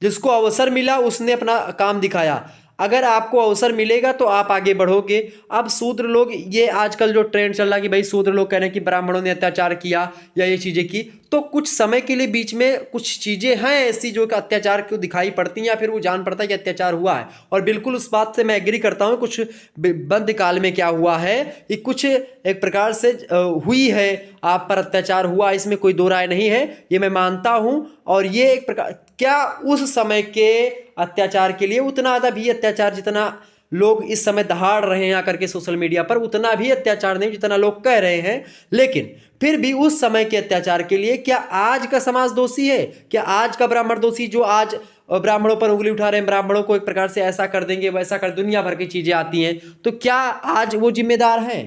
जिसको अवसर मिला उसने अपना काम दिखाया। अगर आपको अवसर मिलेगा तो आप आगे बढ़ोगे। अब शूद्र लोग, ये आजकल जो ट्रेंड चल रहा है कि भाई शूद्र लोग कह रहे हैं कि ब्राह्मणों ने अत्याचार किया या ये चीज़ें की, तो कुछ समय के लिए बीच में कुछ चीज़ें हैं ऐसी जो कि अत्याचार को दिखाई पड़ती हैं या फिर वो जान पड़ता है कि अत्याचार हुआ है। और बिल्कुल उस बात से मैं एग्री करता हूँ। कुछ बंद काल में क्या हुआ है कि कुछ एक प्रकार से हुई है, आप पर अत्याचार हुआ, इसमें कोई दो राय नहीं है, ये मैं मानता हूँ। और ये एक प्रकार, क्या उस समय के अत्याचार के लिए उतना ज़्यादा भी अत्याचार जितना लोग इस समय दहाड़ रहे हैं आकर के सोशल मीडिया पर, उतना भी अत्याचार नहीं जितना लोग कह रहे हैं। लेकिन फिर भी उस समय के अत्याचार के लिए क्या आज का समाज दोषी है? क्या आज का ब्राह्मण दोषी जो आज ब्राह्मणों पर उंगली उठा रहे हैं, ब्राह्मणों को एक प्रकार से ऐसा कर देंगे वैसा कर, दुनिया भर की चीजें आती हैं, तो क्या आज वो जिम्मेदार हैं?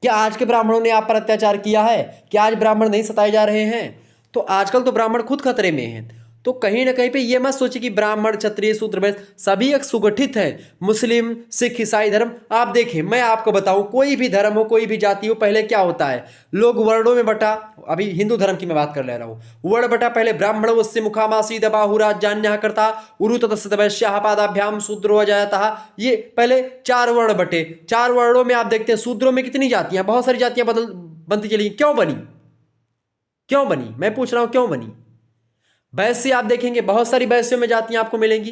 क्या आज के ब्राह्मणों ने आप पर अत्याचार किया है? क्या आज ब्राह्मण नहीं सताए जा रहे हैं? तो आजकल तो ब्राह्मण खुद खतरे में हैं। तो कहीं ना कहीं पे ये मत सोचिए कि ब्राह्मण क्षत्रिय शूद्र वैश्य सभी एक सुगठित है। मुस्लिम सिख ईसाई धर्म, आप देखें मैं आपको बताऊं, कोई भी धर्म हो कोई भी जाति हो, पहले क्या होता है, लोग वर्णों में बटा, अभी हिंदू धर्म की मैं बात कर ले रहा हूं, वर्ण बटा, पहले ब्राह्मण वस्य मुखामासीद बाहुराज जान्य करता उरु ततस्त वैश्य पादाभ्याम शूद्रो जाता। ये पहले 4 वर्ण बटे, 4 वर्णों में आप देखते हैं शूद्रों में कितनी जातियां, बहुत सारी जातियां बनती चली, क्यों बनी, क्यों बनी, मैं पूछ रहा हूं क्यों बनी। वैश्य आप देखेंगे बहुत सारी वैश्यों में जातियां आपको मिलेंगी,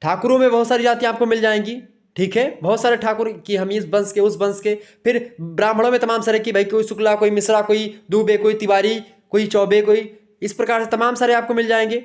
ठाकुरों में बहुत सारी जातियां आपको मिल जाएंगी, ठीक है, बहुत सारे ठाकुर की हम इस वंश के उस वंश के, फिर ब्राह्मणों में तमाम सारे की भाई कोई शुक्ला कोई मिश्रा कोई दुबे कोई तिवारी कोई चौबे कोई, इस प्रकार से तमाम सारे आपको मिल जाएंगे।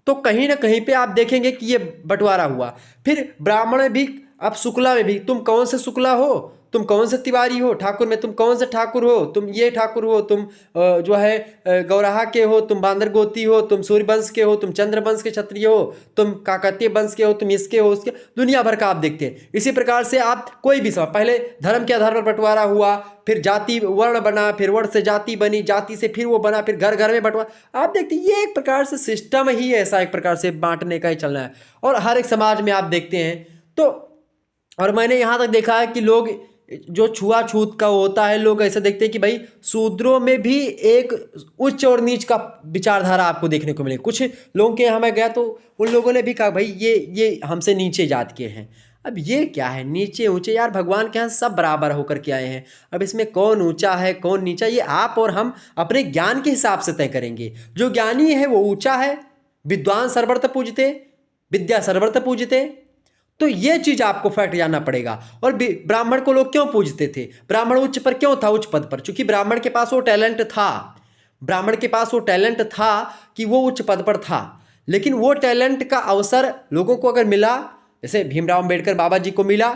तो कहीं ना कहीं पे आप देखेंगे कि ये बंटवारा हुआ। फिर ब्राह्मण में भी, अब शुक्ला में भी तुम कौन से शुक्ला हो, तुम कौन से तिवारी हो, ठाकुर में तुम कौन से ठाकुर हो, तुम ये ठाकुर हो, तुम जो है गौराहा के हो, तुम बांदर गोती हो, तुम सूर्यवंश के हो, तुम चंद्रवंश के क्षत्रिय हो, तुम काकतीय वंश के हो, तुम इसके हो उसके, दुनिया भर का आप देखते हैं। इसी प्रकार से आप कोई भी समय, पहले धर्म के आधार पर बंटवारा हुआ, फिर जाति वर्ण बना, फिर वर्ण से जाति बनी, जाति से फिर वो बना, फिर घर घर में बंटवारा, आप देखते हैं ये एक प्रकार से सिस्टम ही ऐसा एक प्रकार से बांटने का ही चलना है। और हर एक समाज में आप देखते हैं तो, और मैंने यहाँ तक देखा है कि लोग जो छुआछूत का होता है, लोग ऐसे देखते हैं कि भाई शूद्रों में भी एक उच्च और नीच का विचारधारा आपको देखने को मिले। कुछ लोगों के यहाँ मैं गया तो उन लोगों ने भी कहा भाई ये हमसे नीचे जात के हैं। अब ये क्या है नीचे ऊंचे, यार भगवान के यहाँ सब बराबर होकर के आए हैं। अब इसमें कौन ऊंचा है कौन नीचा, ये आप और हम अपने ज्ञान के हिसाब से तय करेंगे। जो ज्ञानी है वो ऊंचा है, विद्वान सर्वत्र पूजते, विद्या सर्वत्र पूजते, तो ये चीज आपको फैक्ट जानना पड़ेगा। और ब्राह्मण को लोग क्यों पूजते थे, ब्राह्मण उच्च पर क्यों था, उच्च पद पर, क्योंकि ब्राह्मण के पास वो टैलेंट था, ब्राह्मण के पास वो टैलेंट था कि वो उच्च पद पर था। लेकिन वो टैलेंट का अवसर लोगों को अगर मिला, जैसे भीमराव अंबेडकर बाबा जी को मिला,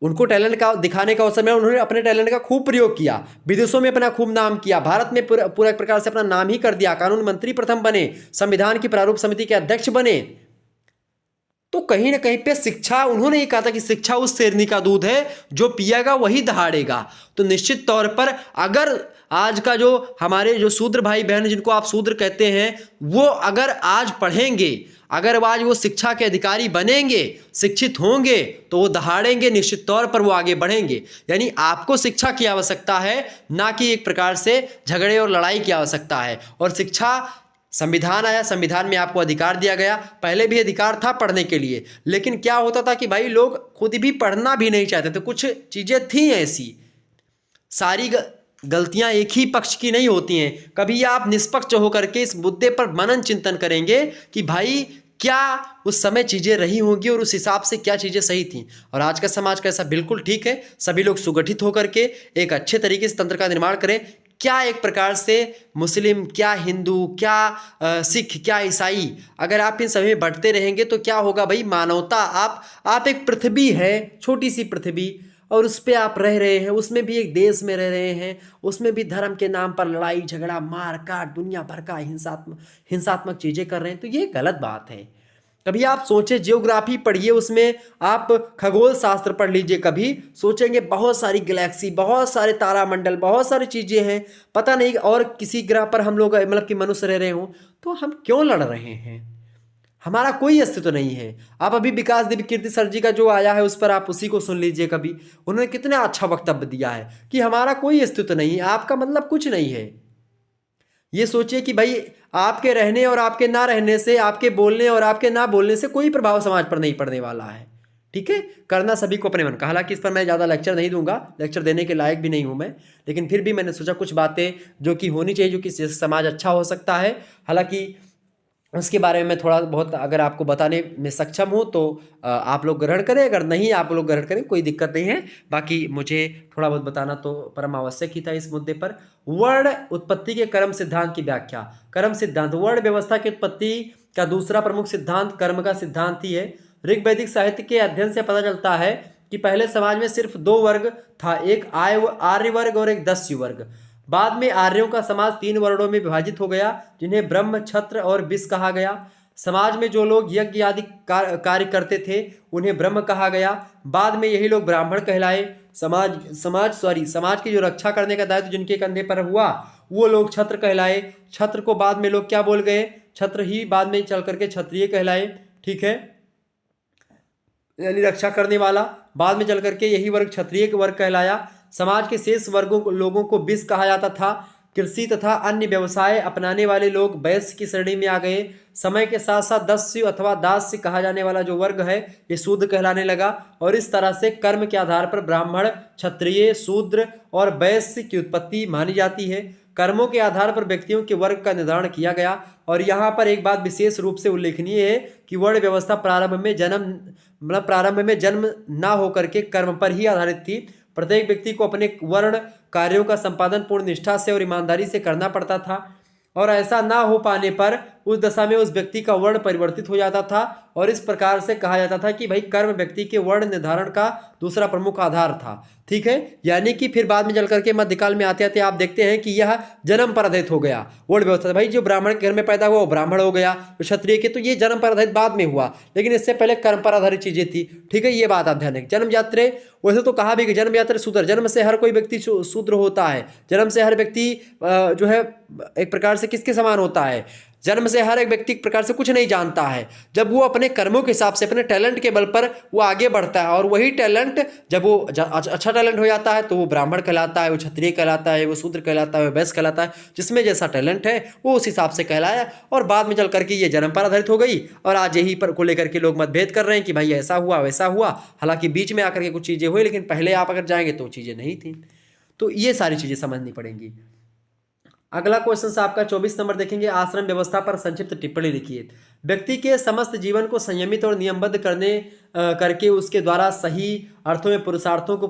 उनको टैलेंट का दिखाने का अवसर मिला, उन्होंने अपने टैलेंट का खूब प्रयोग किया, विदेशों में अपना खूब नाम किया, भारत में पूरा एक प्रकार से अपना नाम ही कर दिया, कानून मंत्री प्रथम बने, संविधान की प्रारूप समिति के अध्यक्ष बने। तो कहीं ना कहीं पे शिक्षा, उन्होंने ये कहा था कि शिक्षा उस शेरनी का दूध है जो पिएगा वही दहाड़ेगा। तो निश्चित तौर पर अगर आज का जो हमारे जो शूद्र भाई बहन जिनको आप शूद्र कहते हैं, वो अगर आज पढ़ेंगे, अगर आज वो शिक्षा के अधिकारी बनेंगे, शिक्षित होंगे, तो वो दहाड़ेंगे, निश्चित तौर पर वो आगे बढ़ेंगे। यानी आपको शिक्षा की आवश्यकता है, ना कि एक प्रकार से झगड़े और लड़ाई की आवश्यकता है। और शिक्षा, संविधान आया, संविधान में आपको अधिकार दिया गया, पहले भी अधिकार था पढ़ने के लिए, लेकिन क्या होता था कि भाई लोग खुद भी पढ़ना भी नहीं चाहते थे। कुछ चीज़ें थी ऐसी, सारी गलतियां एक ही पक्ष की नहीं होती हैं। कभी आप निष्पक्ष होकर के इस मुद्दे पर मनन चिंतन करेंगे कि भाई क्या उस समय चीज़ें रही होंगी और उस हिसाब से क्या चीज़ें सही थी। और आज का समाज कैसा, बिल्कुल ठीक है, सभी लोग सुगठित होकर के एक अच्छे तरीके से तंत्र का निर्माण करें। क्या एक प्रकार से मुस्लिम, क्या हिंदू, क्या सिख, क्या ईसाई, अगर आप इन सभी में बढ़ते रहेंगे तो क्या होगा भाई, मानवता, आप एक पृथ्वी है, छोटी सी पृथ्वी, और उस पर आप रह रहे हैं, उसमें भी एक देश में रह रहे हैं, उसमें भी धर्म के नाम पर लड़ाई झगड़ा मार काट दुनिया भर का हिंसात्मक चीज़ें कर रहे हैं। तो ये गलत बात है। कभी आप सोचे, जियोग्राफी पढ़िए, उसमें आप खगोल शास्त्र पढ़ लीजिए, कभी सोचेंगे बहुत सारी गैलेक्सी, बहुत सारे तारामंडल, बहुत सारी चीज़ें हैं, पता नहीं और किसी ग्रह पर हम लोग मतलब कि मनुष्य रह रहे हों, तो हम क्यों लड़ रहे हैं, हमारा कोई अस्तित्व नहीं है। आप अभी विकास देवी कीर्ति सर जी का जो आया है उस पर आप उसी को सुन लीजिए कभी, उन्होंने कितना अच्छा वक्तव्य दिया है कि हमारा कोई अस्तित्व नहीं है, आपका मतलब कुछ नहीं है। ये सोचिए कि भाई आपके रहने और आपके ना रहने से, आपके बोलने और आपके ना बोलने से कोई प्रभाव समाज पर नहीं पड़ने वाला है। ठीक है, करना सभी को अपने मन का। हालांकि इस पर मैं ज़्यादा लेक्चर नहीं दूंगा, लेक्चर देने के लायक भी नहीं हूं मैं, लेकिन फिर भी मैंने सोचा कुछ बातें जो कि होनी चाहिए, जो कि समाज अच्छा हो सकता है। हालांकि उसके बारे में मैं थोड़ा बहुत अगर आपको बताने में सक्षम हूँ तो आप लोग ग्रहण करें, अगर नहीं आप लोग ग्रहण करें, कोई दिक्कत नहीं है। बाकी मुझे थोड़ा बहुत बताना तो परम आवश्यक ही था इस मुद्दे पर। वर्ण उत्पत्ति के कर्म सिद्धांत की व्याख्या। कर्म सिद्धांत, वर्ण व्यवस्था की उत्पत्ति का दूसरा प्रमुख सिद्धांत कर्म का सिद्धांत ही है। ऋग्वैदिक साहित्य के अध्ययन से पता चलता है कि पहले समाज में सिर्फ 2 वर्ग था, एक आर्य वर्ग और एक दस्यु वर्ग। बाद में आर्यों का समाज 3 वर्णों में विभाजित हो गया, जिन्हें ब्रह्म, क्षत्र और विष कहा गया। समाज में जो लोग यज्ञ आदि कार्य करते थे उन्हें ब्रह्म कहा गया। बाद में यही लोग ब्राह्मण कहलाए। समाज की जो रक्षा करने का दायित्व जिनके कंधे पर हुआ वो लोग क्षत्र कहलाए। क्षत्र को बाद में लोग क्या बोल गए, छत्र ही बाद में चल करके क्षत्रिय कहलाए, ठीक है, यानी रक्षा करने वाला। बाद में चल करके यही वर्ग क्षत्रिय वर्ग कहलाया। समाज के शेष वर्गों लोगों को विष कहा जाता था। कृषि तथा अन्य व्यवसाय अपनाने वाले लोग वैश्य की श्रेणी में आ गए। समय के साथ साथ दस्य अथवा दास्य कहा जाने वाला जो वर्ग है ये शूद्र कहलाने लगा। और इस तरह से कर्म के आधार पर ब्राह्मण, क्षत्रिय, शूद्र और वैश्य की उत्पत्ति मानी जाती है। कर्मों के आधार पर व्यक्तियों के वर्ग का निर्धारण किया गया। और यहाँ पर एक बात विशेष रूप से उल्लेखनीय है कि वर्ण व्यवस्था प्रारंभ में जन्म ना होकर के कर्म पर ही आधारित थी। प्रत्येक व्यक्ति को अपने वर्ण कार्यों का संपादन पूर्ण निष्ठा से और ईमानदारी से करना पड़ता था, और ऐसा ना हो पाने पर उस दशा में उस व्यक्ति का वर्ण परिवर्तित हो जाता था। और इस प्रकार से कहा जाता था कि भाई कर्म व्यक्ति के वर्ण निर्धारण का दूसरा प्रमुख आधार था, ठीक है। यानी कि फिर बाद में चल करके मध्यकाल में आते आते आप देखते हैं कि यह जन्म पर आधारित हो गया वर्ण व्यवस्था। भाई जो ब्राह्मण के घर में पैदा हुआ वो ब्राह्मण हो गया, जो क्षत्रिय के, तो ये जन्म पर आधारित बाद में हुआ, लेकिन इससे पहले कर्म पर आधारित चीजें थी, ठीक है। ये बात आप ध्यान रखें। जन्म जात्रे, वैसे तो कहा भी कि जन्म जात्रे शूद्र, जन्म से हर कोई व्यक्ति शूद्र होता है। जन्म से हर व्यक्ति जो है एक प्रकार से किसके समान होता है, जन्म से हर एक व्यक्ति एक प्रकार से कुछ नहीं जानता है। जब वो अपने कर्मों के हिसाब से अपने टैलेंट के बल पर वो आगे बढ़ता है, और वही टैलेंट जब वो अच्छा टैलेंट हो जाता है तो वो ब्राह्मण कहलाता है, वो क्षत्रिय कहलाता है, वो शूद्र कहलाता है, वो वैश्य कहलाता है। जिसमें जैसा टैलेंट है वो उस हिसाब से कहलाया। और बाद में चल करके ये जन्म पर आधारित हो गई। और आज यही पर को लेकर के लोग मतभेद कर रहे हैं कि भाई ऐसा हुआ वैसा हुआ। हालांकि बीच में आकर के कुछ चीज़ें हुई, लेकिन पहले आप अगर जाएंगे तो चीज़ें नहीं थी। तो ये सारी चीज़ें समझनी पड़ेंगी। अगला क्वेश्चन आपका 24 नंबर देखेंगे। आश्रम व्यवस्था पर संक्षिप्त टिप्पणी लिखिए। व्यक्ति के समस्त जीवन को संयमित और नियमबद्ध करके उसके द्वारा सही अर्थों में पुरुषार्थों की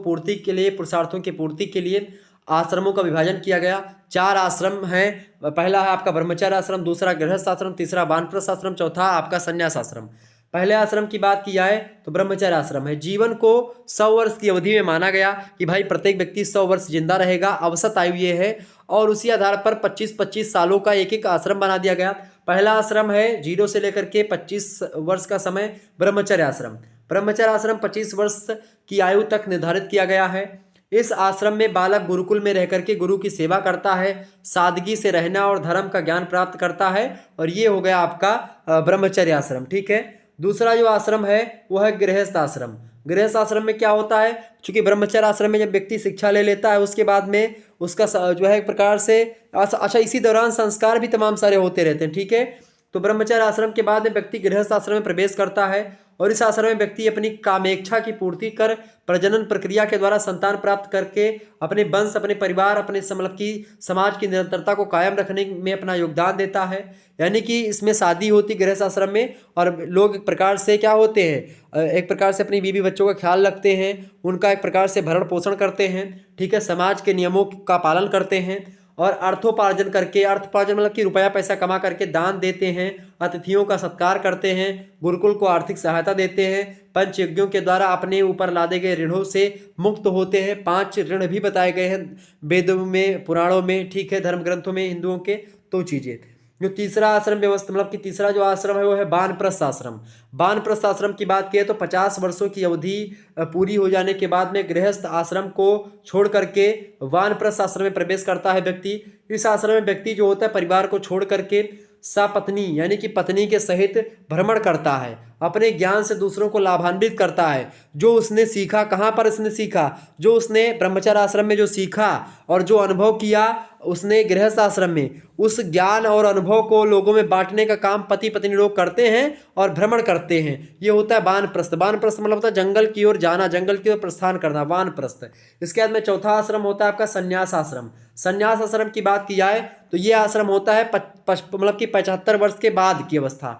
पूर्ति के लिए आश्रमों का विभाजन किया गया। 4 आश्रम हैं। पहला है आपका ब्रह्मचर्य आश्रम, दूसरा गृहस्थ आश्रम, तीसरा वानप्रस्थ आश्रम, चौथा आपका संन्यास आश्रम। पहले आश्रम की बात की जाए तो ब्रह्मचर्य आश्रम है। जीवन को 100 वर्ष की अवधि में माना गया कि भाई प्रत्येक व्यक्ति 100 वर्ष जिंदा रहेगा, औसत आयु ये है। और उसी आधार पर 25-25 सालों का एक एक आश्रम बना दिया गया। पहला आश्रम है 0 से लेकर के 25 वर्ष का समय, ब्रह्मचर्य आश्रम। ब्रह्मचर्य आश्रम 25 वर्ष की आयु तक निर्धारित किया गया है। इस आश्रम में बालक गुरुकुल में रह करके गुरु की सेवा करता है, सादगी से रहना और धर्म का ज्ञान प्राप्त करता है। और ये हो गया आपका ब्रह्मचर्य आश्रम, ठीक है। दूसरा जो आश्रम है वो है गृहस्थ आश्रम। गृहस्थ आश्रम में क्या होता है, चूंकि ब्रह्मचर्य आश्रम में जब व्यक्ति शिक्षा ले लेता है उसके बाद में उसका जो है एक प्रकार से अच्छा इसी दौरान संस्कार भी तमाम सारे होते रहते हैं, ठीक है। तो ब्रह्मचर्य आश्रम के बाद में व्यक्ति गृहस्थ आश्रम में प्रवेश करता है। और इस आश्रम में व्यक्ति अपनी कामेच्छा की पूर्ति कर प्रजनन प्रक्रिया के द्वारा संतान प्राप्त करके अपने वंश, अपने परिवार, अपने मतलब की समाज की निरंतरता को कायम रखने में अपना योगदान देता है। यानी कि इसमें शादी होती गृहस्थ आश्रम में, और लोग एक प्रकार से क्या होते हैं, एक प्रकार से अपनी बीवी बच्चों का ख्याल रखते हैं, उनका एक प्रकार से भरण पोषण करते हैं, ठीक है, समाज के नियमों का पालन करते हैं। और अर्थोपार्जन करके, अर्थोपार्जन मतलब कि रुपया पैसा कमा करके दान देते हैं, अतिथियों का सत्कार करते हैं, गुरुकुल को आर्थिक सहायता देते हैं, पंच यज्ञों के द्वारा अपने ऊपर लादे गए ऋणों से मुक्त होते हैं। 5 ऋण भी बताए गए हैं वेदों में, पुराणों में, ठीक है, धर्म ग्रंथों में हिंदुओं के। तो चीज़ें जो तीसरा आश्रम व्यवस्था मतलब कि तीसरा जो आश्रम है वो है वानप्रस्थ आश्रम। वानप्रस्थ आश्रम की बात की तो 50 वर्षों की अवधि पूरी हो जाने के बाद में गृहस्थ आश्रम को छोड़ करके वानप्रस्थ आश्रम में प्रवेश करता है व्यक्ति। इस आश्रम में व्यक्ति जो होता है परिवार को छोड़ करके सपत्नी यानी कि पत्नी के सहित भ्रमण करता है, अपने ज्ञान से दूसरों को लाभान्वित करता है। जो उसने सीखा, कहाँ पर उसने सीखा, जो उसने ब्रह्मचर्य आश्रम में जो सीखा और जो अनुभव किया उसने गृहस्थ आश्रम में, उस ज्ञान और अनुभव को लोगों में बांटने का काम पति पत्नी लोग करते हैं और भ्रमण करते हैं। ये होता है वानप्रस्थ। वानप्रस्थ मतलब होता है जंगल की ओर जाना, जंगल की ओर प्रस्थान करना, वानप्रस्थ। इसके बाद में चौथा आश्रम होता है आपका संन्यास आश्रम। संन्यास आश्रम की बात की जाए तो ये आश्रम होता है मतलब कि 75 वर्ष के बाद की अवस्था।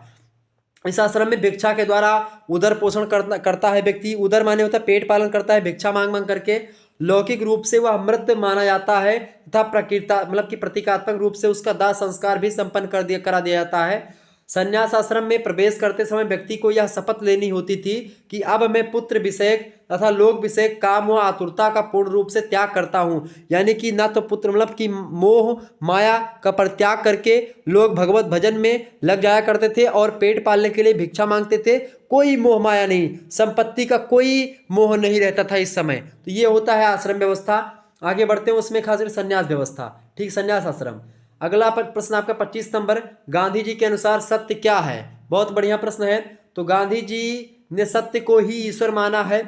इस आश्रम में भिक्षा के द्वारा उदर पोषण करता है व्यक्ति। उदर माने होता है पेट पालन करता है, भिक्षा मांग मांग करके। लौकिक रूप से वह अमृत माना जाता है तथा प्रकृता मतलब कि प्रतीकात्मक रूप से उसका दाह संस्कार भी संपन्न करा दिया जाता है। संन्यास आश्रम में प्रवेश करते समय व्यक्ति को यह शपथ लेनी होती थी कि अब मैं पुत्र विषयक तथा लोक विषयक काम व आतुरता का पूर्ण रूप से त्याग करता हूँ। यानी कि ना तो पुत्र मतलब कि मोह माया का परित्याग करके लोग भगवत भजन में लग जाया करते थे और पेट पालने के लिए भिक्षा मांगते थे। कोई मोह माया नहीं, संपत्ति का कोई मोह नहीं रहता था इस समय। तो ये होता है आश्रम व्यवस्था। आगे बढ़ते हैं उसमें खास कर संन्यास व्यवस्था, ठीक, संन्यास आश्रम। अगला प्रश्न आपका 25 नंबर, गांधी जी के अनुसार सत्य क्या है? बहुत बढ़िया प्रश्न है। तो गांधी जी ने सत्य को ही ईश्वर माना है।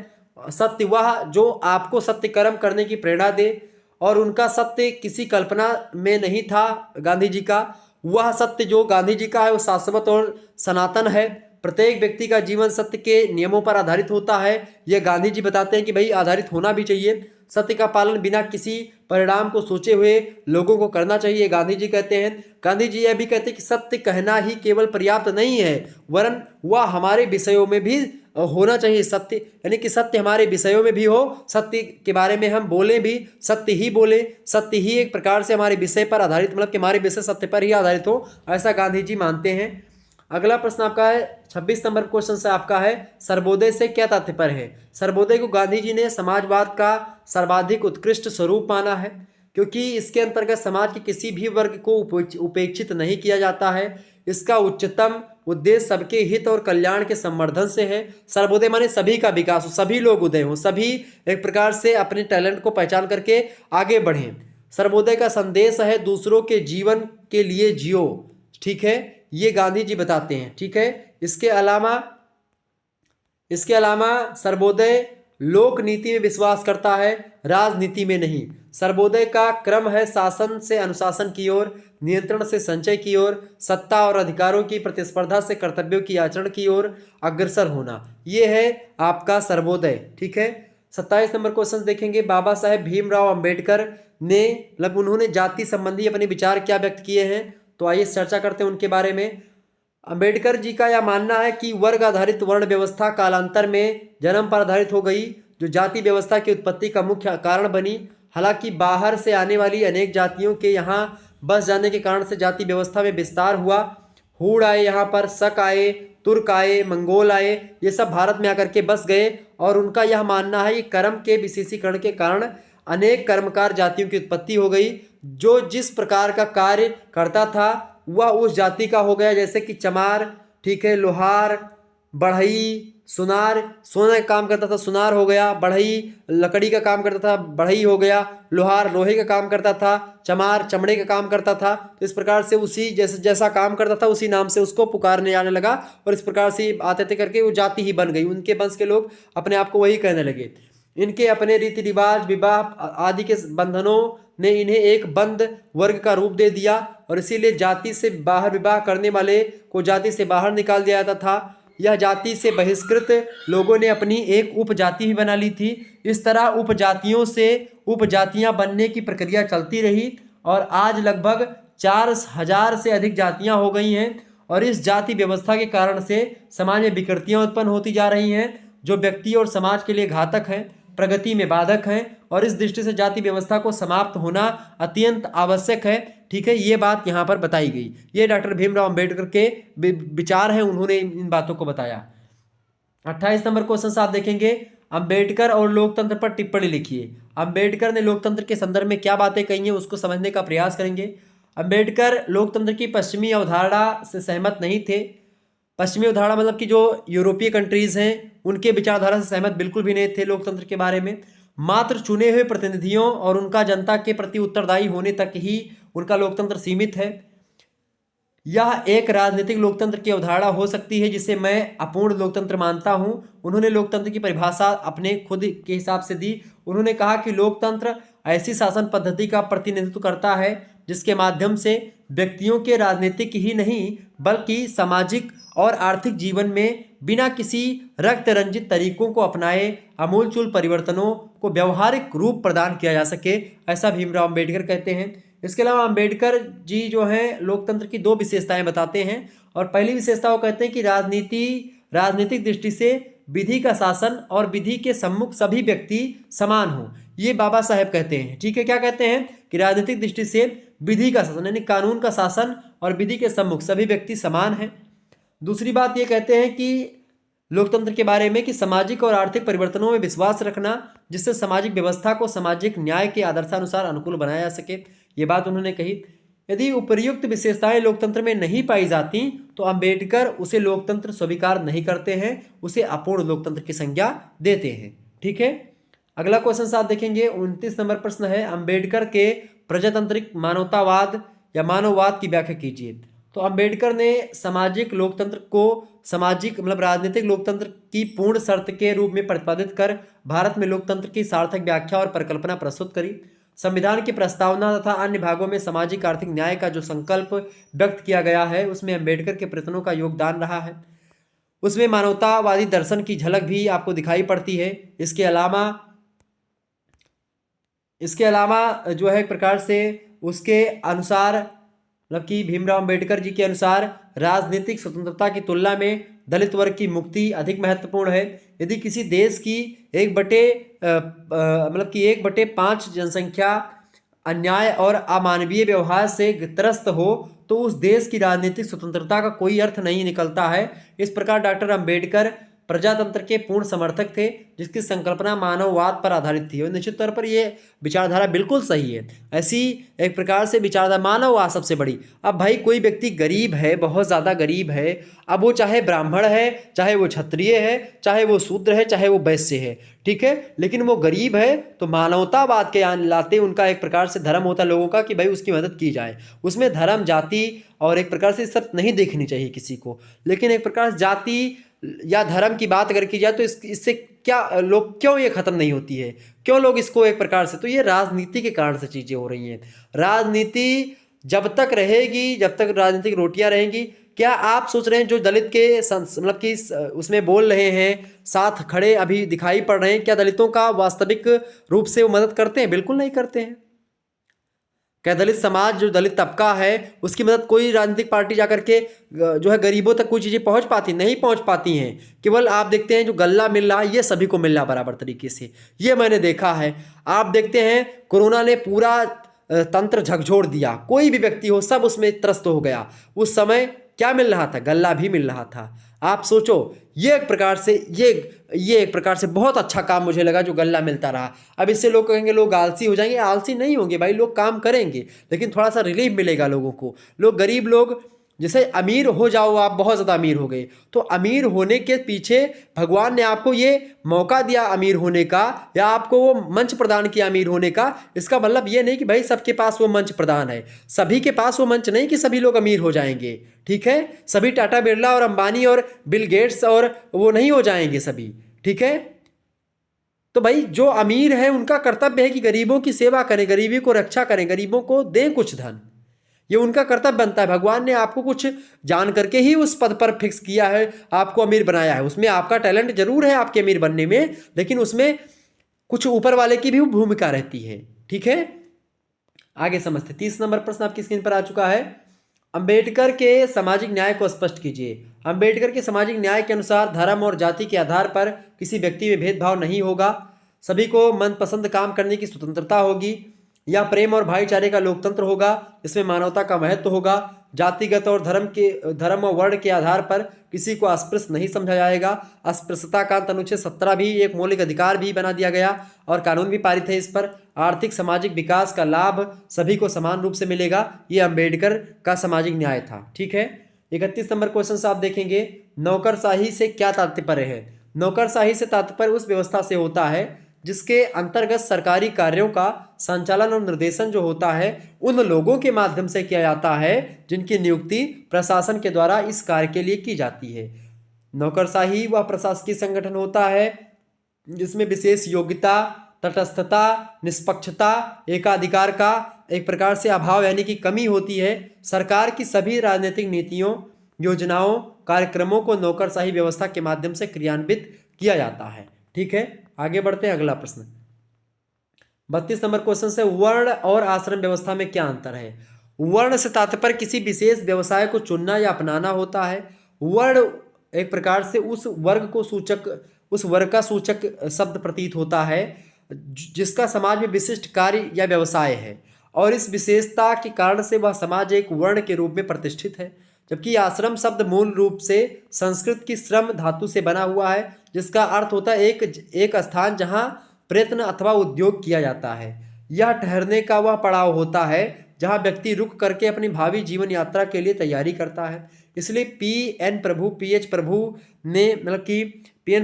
सत्य वह जो आपको सत्य कर्म करने की प्रेरणा दे, और उनका सत्य किसी कल्पना में नहीं था। गांधी जी का वह सत्य जो गांधी जी का है वो शाश्वत और सनातन है। प्रत्येक व्यक्ति का जीवन सत्य के नियमों पर आधारित होता है। यह गांधी जी बताते हैं कि भाई आधारित होना भी चाहिए। सत्य का पालन बिना किसी परिणाम को सोचे हुए लोगों को करना चाहिए, गांधी जी कहते हैं। गांधी जी यह भी कहते हैं कि सत्य कहना ही केवल पर्याप्त नहीं है, वरन वह हमारे विषयों में भी होना चाहिए। सत्य यानी कि सत्य हमारे विषयों में भी हो, सत्य के बारे में हम बोलें भी, सत्य ही बोले, सत्य ही एक प्रकार से हमारे विषय पर आधारित, मतलब कि हमारे विषय सत्य पर ही आधारित हो, ऐसा गांधी जी मानते हैं। अगला प्रश्न आपका है 26 नंबर क्वेश्चन से आपका है, सर्वोदय से क्या तात्पर्य है? सर्वोदय को गांधी जी ने समाजवाद का सर्वाधिक उत्कृष्ट स्वरूप माना है, क्योंकि इसके अंतर्गत समाज के किसी भी वर्ग को उपेक्षित नहीं किया जाता है। इसका उच्चतम उद्देश्य सबके हित और कल्याण के संवर्धन से है। सर्वोदय माने सभी का विकास हो, सभी लोग उदय हो, सभी एक प्रकार से अपने टैलेंट को पहचान करके आगे बढ़ें। सर्वोदय का संदेश है दूसरों के जीवन के लिए जियो, ठीक है, ये गांधी जी बताते हैं, ठीक है। इसके अलावा सर्वोदय लोक नीति में विश्वास करता है, राजनीति में नहीं। सर्वोदय का क्रम है शासन से अनुशासन की ओर, नियंत्रण से संचय की ओर, सत्ता और अधिकारों की प्रतिस्पर्धा से कर्तव्यों की आचरण की ओर अग्रसर होना। ये है आपका सर्वोदय, ठीक है। 27 नंबर क्वेश्चन देखेंगे, बाबा साहेब भीमराव अंबेडकर ने मतलब उन्होंने जाति संबंधी अपने विचार क्या व्यक्त किए हैं? तो आइए चर्चा करते हैं उनके बारे में। अंबेडकर जी का यह मानना है कि वर्ग आधारित वर्ण व्यवस्था कालांतर में जन्म पर आधारित हो गई, जो जाति व्यवस्था की उत्पत्ति का मुख्य कारण बनी। हालांकि बाहर से आने वाली अनेक जातियों के यहाँ बस जाने के कारण से जाति व्यवस्था में विस्तार हुआ। हूण आए, यहाँ पर शक आए, तुर्क आए, मंगोल आए, ये सब भारत में आकर के बस गए। और उनका यह मानना है कि कर्म के विशेषीकरण के कारण अनेक कर्मकार जातियों की उत्पत्ति हो गई। जो जिस प्रकार का कार्य करता था वह उस जाति का हो गया, जैसे कि चमार, ठीक है, लोहार, बढ़ई, सुनार, सोने का काम करता था सुनार हो गया, बढ़ई लकड़ी का काम करता था बढ़ई हो गया, लोहार लोहे का काम करता था, चमार चमड़े का काम करता था। तो इस प्रकार से उसी जैसा काम करता था उसी नाम से उसको पुकारने जाने लगा, और इस प्रकार से आते थे करके वो जाति ही बन गई। उनके वंश के लोग अपने आप को वही कहने लगे। इनके अपने रीति रिवाज, विवाह आदि के बंधनों ने इन्हें एक बंद वर्ग का रूप दे दिया, और इसीलिए जाति से बाहर विवाह करने वाले को जाति से बाहर निकाल दिया जाता था। यह जाति से बहिष्कृत लोगों ने अपनी एक उपजाति भी बना ली थी। इस तरह उपजातियों से उपजातियां बनने की प्रक्रिया चलती रही, और आज लगभग 4000 से अधिक जातियां हो गई हैं। और इस जाति व्यवस्था के कारण से समाज में विकृतियां उत्पन्न होती जा रही हैं, जो व्यक्ति और समाज के लिए घातक हैं, प्रगति में बाधक हैं। और इस दृष्टि से जाति व्यवस्था को समाप्त होना अत्यंत आवश्यक है, ठीक है। ये बात यहाँ पर बताई गई। ये डॉक्टर भीमराव अंबेडकर के विचार हैं, उन्होंने इन बातों को बताया। 28 नंबर क्वेश्चन से आप देखेंगे, अंबेडकर और लोकतंत्र पर टिप्पणी लिखिए। अंबेडकर ने लोकतंत्र के संदर्भ में क्या बातें कही हैं उसको समझने का प्रयास करेंगे। अंबेडकर लोकतंत्र की पश्चिमी अवधारणा से सहमत नहीं थे। पश्चिमी अवधारणा मतलब कि जो यूरोपीय कंट्रीज हैं उनके विचारधारा से सहमत बिल्कुल भी नहीं थे लोकतंत्र के बारे में। मात्र चुने हुए प्रतिनिधियों और उनका जनता के प्रति उत्तरदायी होने तक ही उनका लोकतंत्र सीमित है। यह एक राजनीतिक लोकतंत्र की अवधारणा हो सकती है जिसे मैं अपूर्ण लोकतंत्र मानता हूं। उन्होंने लोकतंत्र की परिभाषा अपने खुद के हिसाब से दी। उन्होंने कहा कि लोकतंत्र ऐसी शासन पद्धति का प्रतिनिधित्व करता है जिसके माध्यम से व्यक्तियों के राजनीतिक ही नहीं बल्कि सामाजिक और आर्थिक जीवन में बिना किसी रक्त रंजित तरीकों को अपनाए आमूलचूल परिवर्तनों को व्यवहारिक रूप प्रदान किया जा सके, ऐसा भीमराव अंबेडकर कहते हैं। इसके अलावा अंबेडकर जी जो हैं लोकतंत्र की 2 विशेषताएं बताते हैं। और पहली विशेषता वो कहते हैं कि राजनीतिक दृष्टि से विधि का शासन और विधि के सम्मुख सभी व्यक्ति समान हो। ये बाबा साहेब कहते हैं, ठीक है। क्या कहते हैं कि राजनीतिक दृष्टि से विधि का शासन यानी कानून का शासन और विधि के सम्मुख सभी व्यक्ति समान हैं। दूसरी बात ये कहते हैं कि लोकतंत्र के बारे में कि सामाजिक और आर्थिक परिवर्तनों में विश्वास रखना जिससे सामाजिक व्यवस्था को सामाजिक न्याय के आदर्शानुसार अनुकूल बनाया जा सके, ये बात उन्होंने कही। यदि उपर्युक्त विशेषताएं लोकतंत्र में नहीं पाई जाती तो अंबेडकर उसे लोकतंत्र स्वीकार नहीं करते हैं, उसे अपूर्ण लोकतंत्र की संज्ञा देते हैं, ठीक है। अगला क्वेश्चन साथ देखेंगे, 29 नंबर प्रश्न है, अंबेडकर के प्रजातांत्रिक मानवतावाद या मानववाद की व्याख्या कीजिए। तो अंबेडकर ने सामाजिक लोकतंत्र को सामाजिक मतलब राजनीतिक लोकतंत्र की पूर्ण शर्त के रूप में प्रतिपादित कर भारत में लोकतंत्र की सार्थक व्याख्या और परिकल्पना प्रस्तुत करी। संविधान की प्रस्तावना तथा अन्य भागों में सामाजिक आर्थिक न्याय का जो संकल्प व्यक्त किया गया है उसमें अंबेडकर के प्रयत्नों का योगदान रहा है। उसमें मानवतावादी दर्शन की झलक भी आपको दिखाई पड़ती है। इसके अलावा जो है एक प्रकार से उसके अनुसार मतलब कि भीमराव अंबेडकर जी के अनुसार राजनीतिक स्वतंत्रता की तुलना में दलित वर्ग की मुक्ति अधिक महत्वपूर्ण है। यदि किसी देश की 1/5 जनसंख्या अन्याय और अमानवीय व्यवहार से त्रस्त हो तो उस देश की राजनीतिक स्वतंत्रता का कोई अर्थ नहीं निकलता है। इस प्रकार डॉक्टर अंबेडकर प्रजातंत्र के पूर्ण समर्थक थे जिसकी संकल्पना मानववाद पर आधारित थी और निश्चित तौर पर यह विचारधारा बिल्कुल सही है। ऐसी एक प्रकार से विचारधारा मानववाद सबसे बड़ी। अब भाई कोई व्यक्ति गरीब है, बहुत ज़्यादा गरीब है, अब वो चाहे ब्राह्मण है, चाहे वो क्षत्रिय है, चाहे वो शूद्र है, चाहे वो वैश्य है, ठीक है, लेकिन वो गरीब है तो मानवतावाद के लाते उनका एक प्रकार से धर्म होता है लोगों का कि भाई उसकी मदद की जाए। उसमें धर्म जाति और एक प्रकार से शर्त नहीं देखनी चाहिए किसी को, लेकिन एक प्रकार से जाति या धर्म की बात अगर की जाए तो इससे क्या लोग क्यों ये खत्म नहीं होती है, क्यों लोग इसको एक प्रकार से, तो ये राजनीति के कारण से चीज़ें हो रही हैं। राजनीति जब तक रहेगी, जब तक राजनीतिक रोटियां रहेंगी, क्या आप सोच रहे हैं जो दलित के मतलब कि उसमें बोल रहे हैं, साथ खड़े अभी दिखाई पड़ रहे हैं, क्या दलितों का वास्तविक रूप से वो मदद करते हैं? बिल्कुल नहीं करते हैं। क्या दलित समाज जो दलित तबका है उसकी मदद कोई राजनीतिक पार्टी जाकर के जो है गरीबों तक कोई चीज़ें पहुंच पाती नहीं पहुंच पाती हैं। केवल आप देखते हैं जो गल्ला मिल रहा है ये सभी को मिल रहा बराबर तरीके से, ये मैंने देखा है। आप देखते हैं कोरोना ने पूरा तंत्र झकझोर दिया, कोई भी व्यक्ति हो सब उसमें त्रस्त हो गया। उस समय क्या मिल रहा था? गल्ला भी मिल रहा था। आप सोचो, ये एक प्रकार से ये एक प्रकार से बहुत अच्छा काम मुझे लगा जो गल्ला मिलता रहा। अब इससे लोग कहेंगे लोग आलसी हो जाएंगे, आलसी नहीं होंगे भाई, लोग काम करेंगे, लेकिन थोड़ा सा रिलीफ मिलेगा लोगों को। लोग गरीब लोग जैसे अमीर हो जाओ, आप बहुत ज़्यादा अमीर हो गए तो अमीर होने के पीछे भगवान ने आपको ये मौका दिया अमीर होने का, या आपको वो मंच प्रदान किया अमीर होने का। इसका मतलब ये नहीं कि भाई सबके पास वो मंच प्रदान है, सभी के पास वो मंच नहीं कि सभी लोग अमीर हो जाएंगे, ठीक है। सभी टाटा बिरला और अंबानी और बिल गेट्स और वो नहीं हो जाएंगे सभी, ठीक है। तो भाई जो अमीर है उनका कर्तव्य है कि गरीबों की सेवा करें, गरीबी को रक्षा करें, गरीबों को दें कुछ धन, ये उनका कर्तव्य बनता है। भगवान ने आपको कुछ जान करके ही उस पद पर फिक्स किया है, आपको अमीर बनाया है। उसमें आपका टैलेंट जरूर है आपके अमीर बनने में, लेकिन उसमें कुछ ऊपर वाले की भी भूमिका रहती है, ठीक है। आगे समझते। 30 नंबर प्रश्न आपकी स्क्रीन पर आ चुका है। अंबेडकर के सामाजिक न्याय को स्पष्ट कीजिए। अंबेडकर के सामाजिक न्याय के अनुसार धर्म और जाति के आधार पर किसी व्यक्ति में भेदभाव नहीं होगा, सभी को मनपसंद काम करने की स्वतंत्रता होगी, यह प्रेम और भाईचारे का लोकतंत्र होगा, इसमें मानवता का महत्व होगा, जातिगत और धर्म और वर्ण के आधार पर किसी को अस्पृश्य नहीं समझा जाएगा। अस्पृश्यता का अनुच्छेद 17 भी एक मौलिक अधिकार भी बना दिया गया और कानून भी पारित है इस पर। आर्थिक सामाजिक विकास का लाभ सभी को समान रूप से मिलेगा, ये अंबेडकर का सामाजिक न्याय था, ठीक है। 31 नंबर क्वेश्चन से आप देखेंगे, नौकरशाही से क्या तात्पर्य है? नौकरशाही से तात्पर्य उस व्यवस्था से होता है जिसके अंतर्गत सरकारी कार्यों का संचालन और निर्देशन जो होता है उन लोगों के माध्यम से किया जाता है जिनकी नियुक्ति प्रशासन के द्वारा इस कार्य के लिए की जाती है। नौकरशाही वह प्रशासकीय संगठन होता है जिसमें विशेष योग्यता, तटस्थता, निष्पक्षता, एकाधिकार का एक प्रकार से अभाव यानी कि कमी होती है। सरकार की सभी राजनीतिक नीतियों, योजनाओं, कार्यक्रमों को नौकरशाही व्यवस्था के माध्यम से क्रियान्वित किया जाता है, ठीक है। आगे बढ़ते हैं, अगला प्रश्न 32 नंबर क्वेश्चन से, वर्ण और आश्रम व्यवस्था में क्या अंतर है? वर्ण से तात्पर्य किसी विशेष व्यवसाय को चुनना या अपनाना होता है। वर्ण एक प्रकार से उस वर्ग का सूचक शब्द प्रतीत होता है जिसका समाज में विशिष्ट कार्य या व्यवसाय है और इस विशेषता के कारण से वह समाज एक वर्ण के रूप में प्रतिष्ठित है। जबकि आश्रम शब्द मूल रूप से संस्कृत की श्रम धातु से बना हुआ है जिसका अर्थ होता है एक स्थान जहां प्रयत्न अथवा उद्योग किया जाता है। यह ठहरने का वह पड़ाव होता है जहां व्यक्ति रुक करके अपनी भावी जीवन यात्रा के लिए तैयारी करता है। इसलिए पीएन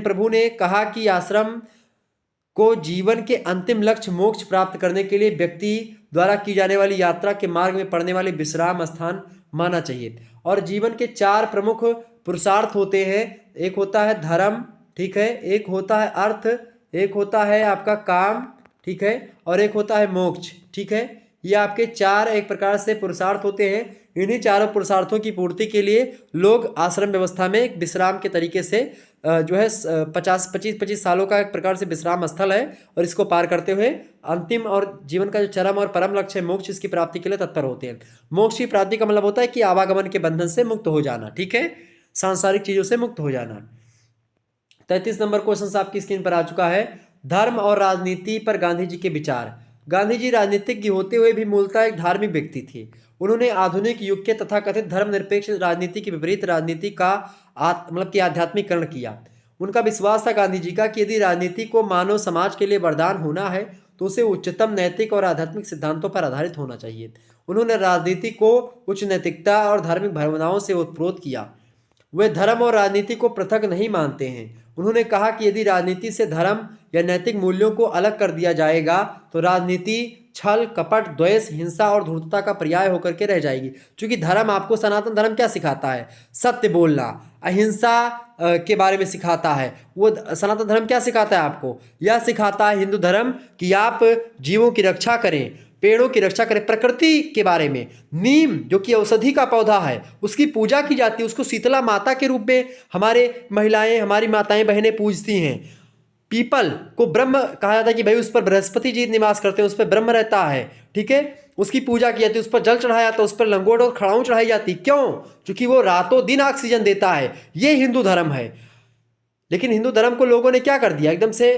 प्रभु ने कहा कि आश्रम को जीवन के अंतिम लक्ष्य मोक्ष प्राप्त करने के लिए व्यक्ति द्वारा की जाने वाली यात्रा के मार्ग में पड़ने वाले विश्राम स्थान मानना चाहिए। और जीवन के 4 प्रमुख पुरुषार्थ होते हैं। एक होता है धर्म, ठीक है, एक होता है अर्थ, एक होता है आपका काम, ठीक है, और एक होता है मोक्ष, ठीक है। ये आपके 4 एक प्रकार से पुरुषार्थ होते हैं। इन्हीं चारों पुरुषार्थों की पूर्ति के लिए लोग आश्रम व्यवस्था में एक विश्राम के तरीके से जो है 25 सालों का एक प्रकार से विश्राम स्थल है, और इसको पार करते हुए अंतिम और जीवन का जो चरम और परम लक्ष्य है मोक्ष, इसकी प्राप्ति के लिए तत्पर होते हैं। मोक्ष की प्राप्ति का मतलब होता है कि आवागमन के बंधन से मुक्त हो जाना, ठीक है, सांसारिक चीजों से मुक्त हो जाना। 33 नंबर क्वेश्चन आपकी स्क्रीन पर आ चुका है। धर्म और राजनीति पर गांधी जी के विचार। गांधी जी राजनीतिज्ञ होते हुए भी मूलतः एक धार्मिक व्यक्ति थे। उन्होंने आधुनिक युग के तथाकथित धर्मनिरपेक्ष राजनीति के विपरीत राजनीति का मतलब कि आध्यात्मिकरण किया। उनका विश्वास था गांधी जी का कि यदि राजनीति को मानव समाज के लिए वरदान होना है तो उसे उच्चतम नैतिक और आध्यात्मिक सिद्धांतों पर आधारित होना चाहिए। उन्होंने राजनीति को उच्च नैतिकता और धार्मिक भावनाओं से ओतप्रोत किया। वे धर्म और राजनीति को पृथक नहीं मानते हैं। उन्होंने कहा कि यदि राजनीति से धर्म या नैतिक मूल्यों को अलग कर दिया जाएगा तो राजनीति छल, कपट, द्वेष, हिंसा और धूर्तता का पर्याय होकर के रह जाएगी। क्योंकि धर्म आपको, सनातन धर्म क्या सिखाता है? सत्य बोलना, अहिंसा के बारे में सिखाता है। वो सनातन धर्म क्या सिखाता है आपको? यह सिखाता है हिंदू धर्म कि आप जीवों की रक्षा करें, पेड़ों की रक्षा करें, प्रकृति के बारे में। नीम जो कि औषधि का पौधा है, उसकी पूजा की जाती है, उसको शीतला माता के रूप में हमारे महिलाएं, हमारी माताएं बहनें पूजती हैं। पीपल को ब्रह्म कहा जाता है कि भाई उस पर बृहस्पति जी निवास करते हैं, उस पर ब्रह्म रहता है, ठीक है, उसकी पूजा की जाती है, उस पर जल चढ़ाया जाता है, उस पर लंगोट और खड़ाऊं चढ़ाई जाती। क्यों? क्योंकि वो रातों दिन ऑक्सीजन देता है। ये हिंदू धर्म है। लेकिन हिंदू धर्म को लोगों ने क्या कर दिया, एकदम से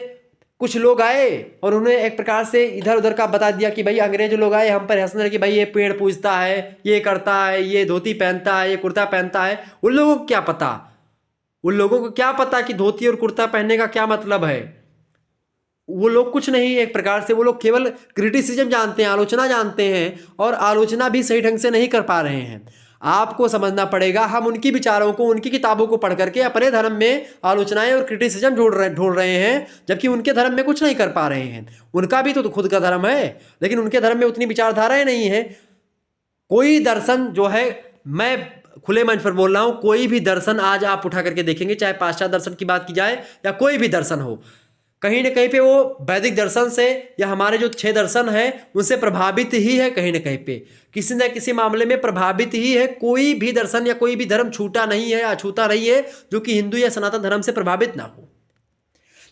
कुछ लोग आए और उन्हें एक प्रकार से इधर उधर का बता दिया कि भाई अंग्रेज लोग आए हम पर हंसने लगे कि भाई ये पेड़ पूजता है, ये करता है, ये धोती पहनता है, ये कुर्ता पहनता है। उन लोगों को क्या पता, उन लोगों को क्या पता कि धोती और कुर्ता पहनने का क्या मतलब है? वो लोग कुछ नहीं, एक प्रकार से वो लोग केवल क्रिटिसिज्म जानते हैं, आलोचना जानते हैं, और आलोचना भी सही ढंग से नहीं कर पा रहे हैं। आपको समझना पड़ेगा, हम उनकी विचारों को, उनकी किताबों को पढ़ करके अपने धर्म में आलोचनाएं और क्रिटिसिज्म ढूंढ रहे हैं, जबकि उनके धर्म में कुछ नहीं कर पा रहे हैं। उनका भी तो खुद का धर्म है, लेकिन उनके धर्म में उतनी विचारधाराएं नहीं है। कोई दर्शन जो है, मैं खुले मंच पर बोल रहा हूं, कोई भी दर्शन आज आप उठा करके देखेंगे, चाहे पाश्चात्य दर्शन की बात की जाए या कोई भी दर्शन हो, कहीं ना कहीं पे वो वैदिक दर्शन से या हमारे जो 6 दर्शन है उनसे प्रभावित ही है। कहीं ना कहीं पे किसी न किसी मामले में प्रभावित ही है। कोई भी दर्शन या कोई भी धर्म छूटा नहीं है, अछूता नहीं है जो कि हिंदू या सनातन धर्म से प्रभावित ना हो।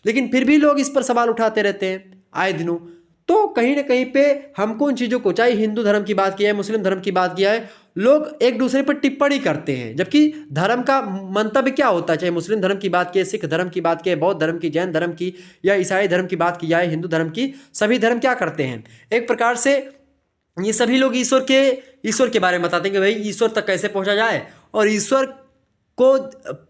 लेकिन फिर भी लोग इस पर सवाल उठाते रहते हैं आए दिनों। तो कहीं ना कहीं पे हमको उन चीज़ों को, चाहे हिंदू धर्म की बात किया है, मुस्लिम धर्म की बात किया है, लोग एक दूसरे पर टिप्पणी करते हैं, जबकि धर्म का मंतव्य क्या होता है? चाहे मुस्लिम धर्म की बात की, सिख धर्म की बात की, बौद्ध धर्म की, जैन धर्म की या ईसाई धर्म की बात की जाए, हिंदू धर्म की, सभी धर्म क्या करते हैं? एक प्रकार से ये सभी लोग ईश्वर के बारे में बताते हैं कि भाई ईश्वर तक कैसे पहुंचा जाए, और ईश्वर को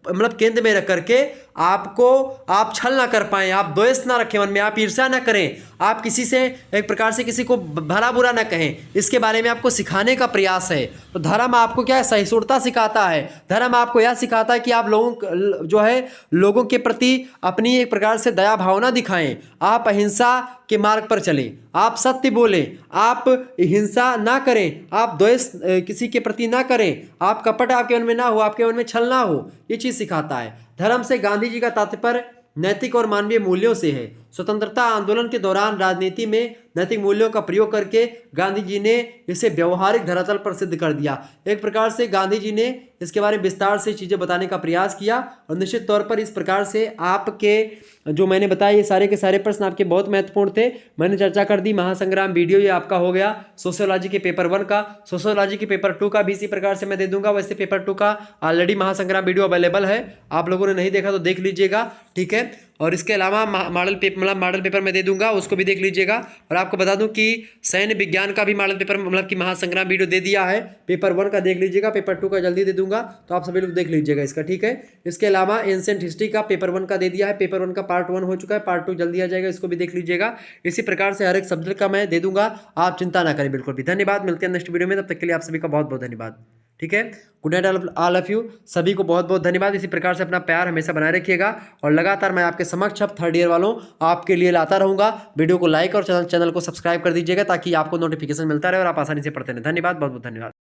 मतलब केंद्र में रख करके आप छल ना कर पाएं, आप द्वेष ना रखें मन में, आप ईर्ष्या ना करें, आप किसी से एक प्रकार से किसी को भला बुरा ना कहें, इसके बारे में आपको सिखाने का प्रयास है। तो धर्म आपको क्या है? सहिष्णुता सिखाता है। धर्म आपको यह सिखाता है कि आप लोगों के प्रति अपनी एक प्रकार से दया भावना दिखाएं, आप अहिंसा के मार्ग पर चलें, आप सत्य बोलें, आप हिंसा ना करें, आप द्वेष किसी के प्रति ना करें, आप कपट आपके मन में ना हो, आपके मन में छल ना हो। ये चीज़ सिखाता है। धर्म से गांधी जी का तात्पर्य नैतिक और मानवीय मूल्यों से है। स्वतंत्रता आंदोलन के दौरान राजनीति में नैतिक मूल्यों का प्रयोग करके गांधी जी ने इसे व्यवहारिक धरातल पर सिद्ध कर दिया। एक प्रकार से गांधी जी ने इसके बारे में विस्तार से चीज़ें बताने का प्रयास किया, और निश्चित तौर पर इस प्रकार से आपके जो मैंने बताया ये सारे के सारे प्रश्न आपके बहुत महत्वपूर्ण थे। मैंने चर्चा कर दी महासंग्राम वीडियो, ये आपका हो गया सोशियोलॉजी के पेपर 1 का। सोशियोलॉजी के पेपर 2 का भी इसी प्रकार से मैं दे दूंगा। वैसे पेपर 2 का ऑलरेडी महासंग्राम वीडियो अवेलेबल है, आप लोगों ने नहीं देखा तो देख लीजिएगा, ठीक है। और इसके अलावा मॉडल पेपर मैं दे दूंगा, उसको भी देख लीजिएगा। और आपको बता दूं कि सैन्य विज्ञान का भी मॉडल पेपर मतलब कि महासंग्राम वीडियो दे दिया है। पेपर 1 का देख लीजिएगा, पेपर 2 का जल्दी दे दूंगा, तो आप सभी लोग देख लीजिएगा इसका, ठीक है। इसके अलावा एंशिएंट हिस्ट्री का पेपर 1 का दे दिया है, पेपर 1 का पार्ट 1 हो चुका है, पार्ट 2 जल्दी आ जाएगा, इसको भी देख लीजिएगा। इसी प्रकार से हर एक सब्जेक्ट का मैं दे दूंगा, आप चिंता ना करें बिल्कुल भी। धन्यवाद, मिलते हैं नेक्स्ट वीडियो में, तब तक के लिए आप सभी का बहुत बहुत धन्यवाद। ठीक है। Good night all of you. सभी को बहुत बहुत धन्यवाद। इसी प्रकार से अपना प्यार हमेशा बनाए रखिएगा और लगातार मैं आपके समक्ष अब थर्ड ईयर वालों आपके लिए लाता रहूँगा। वीडियो को लाइक और चैनल को सब्सक्राइब कर दीजिएगा ताकि आपको नोटिफिकेशन मिलता रहे और आप आसानी से पढ़ते रहें। धन्यवाद, बहुत बहुत धन्यवाद।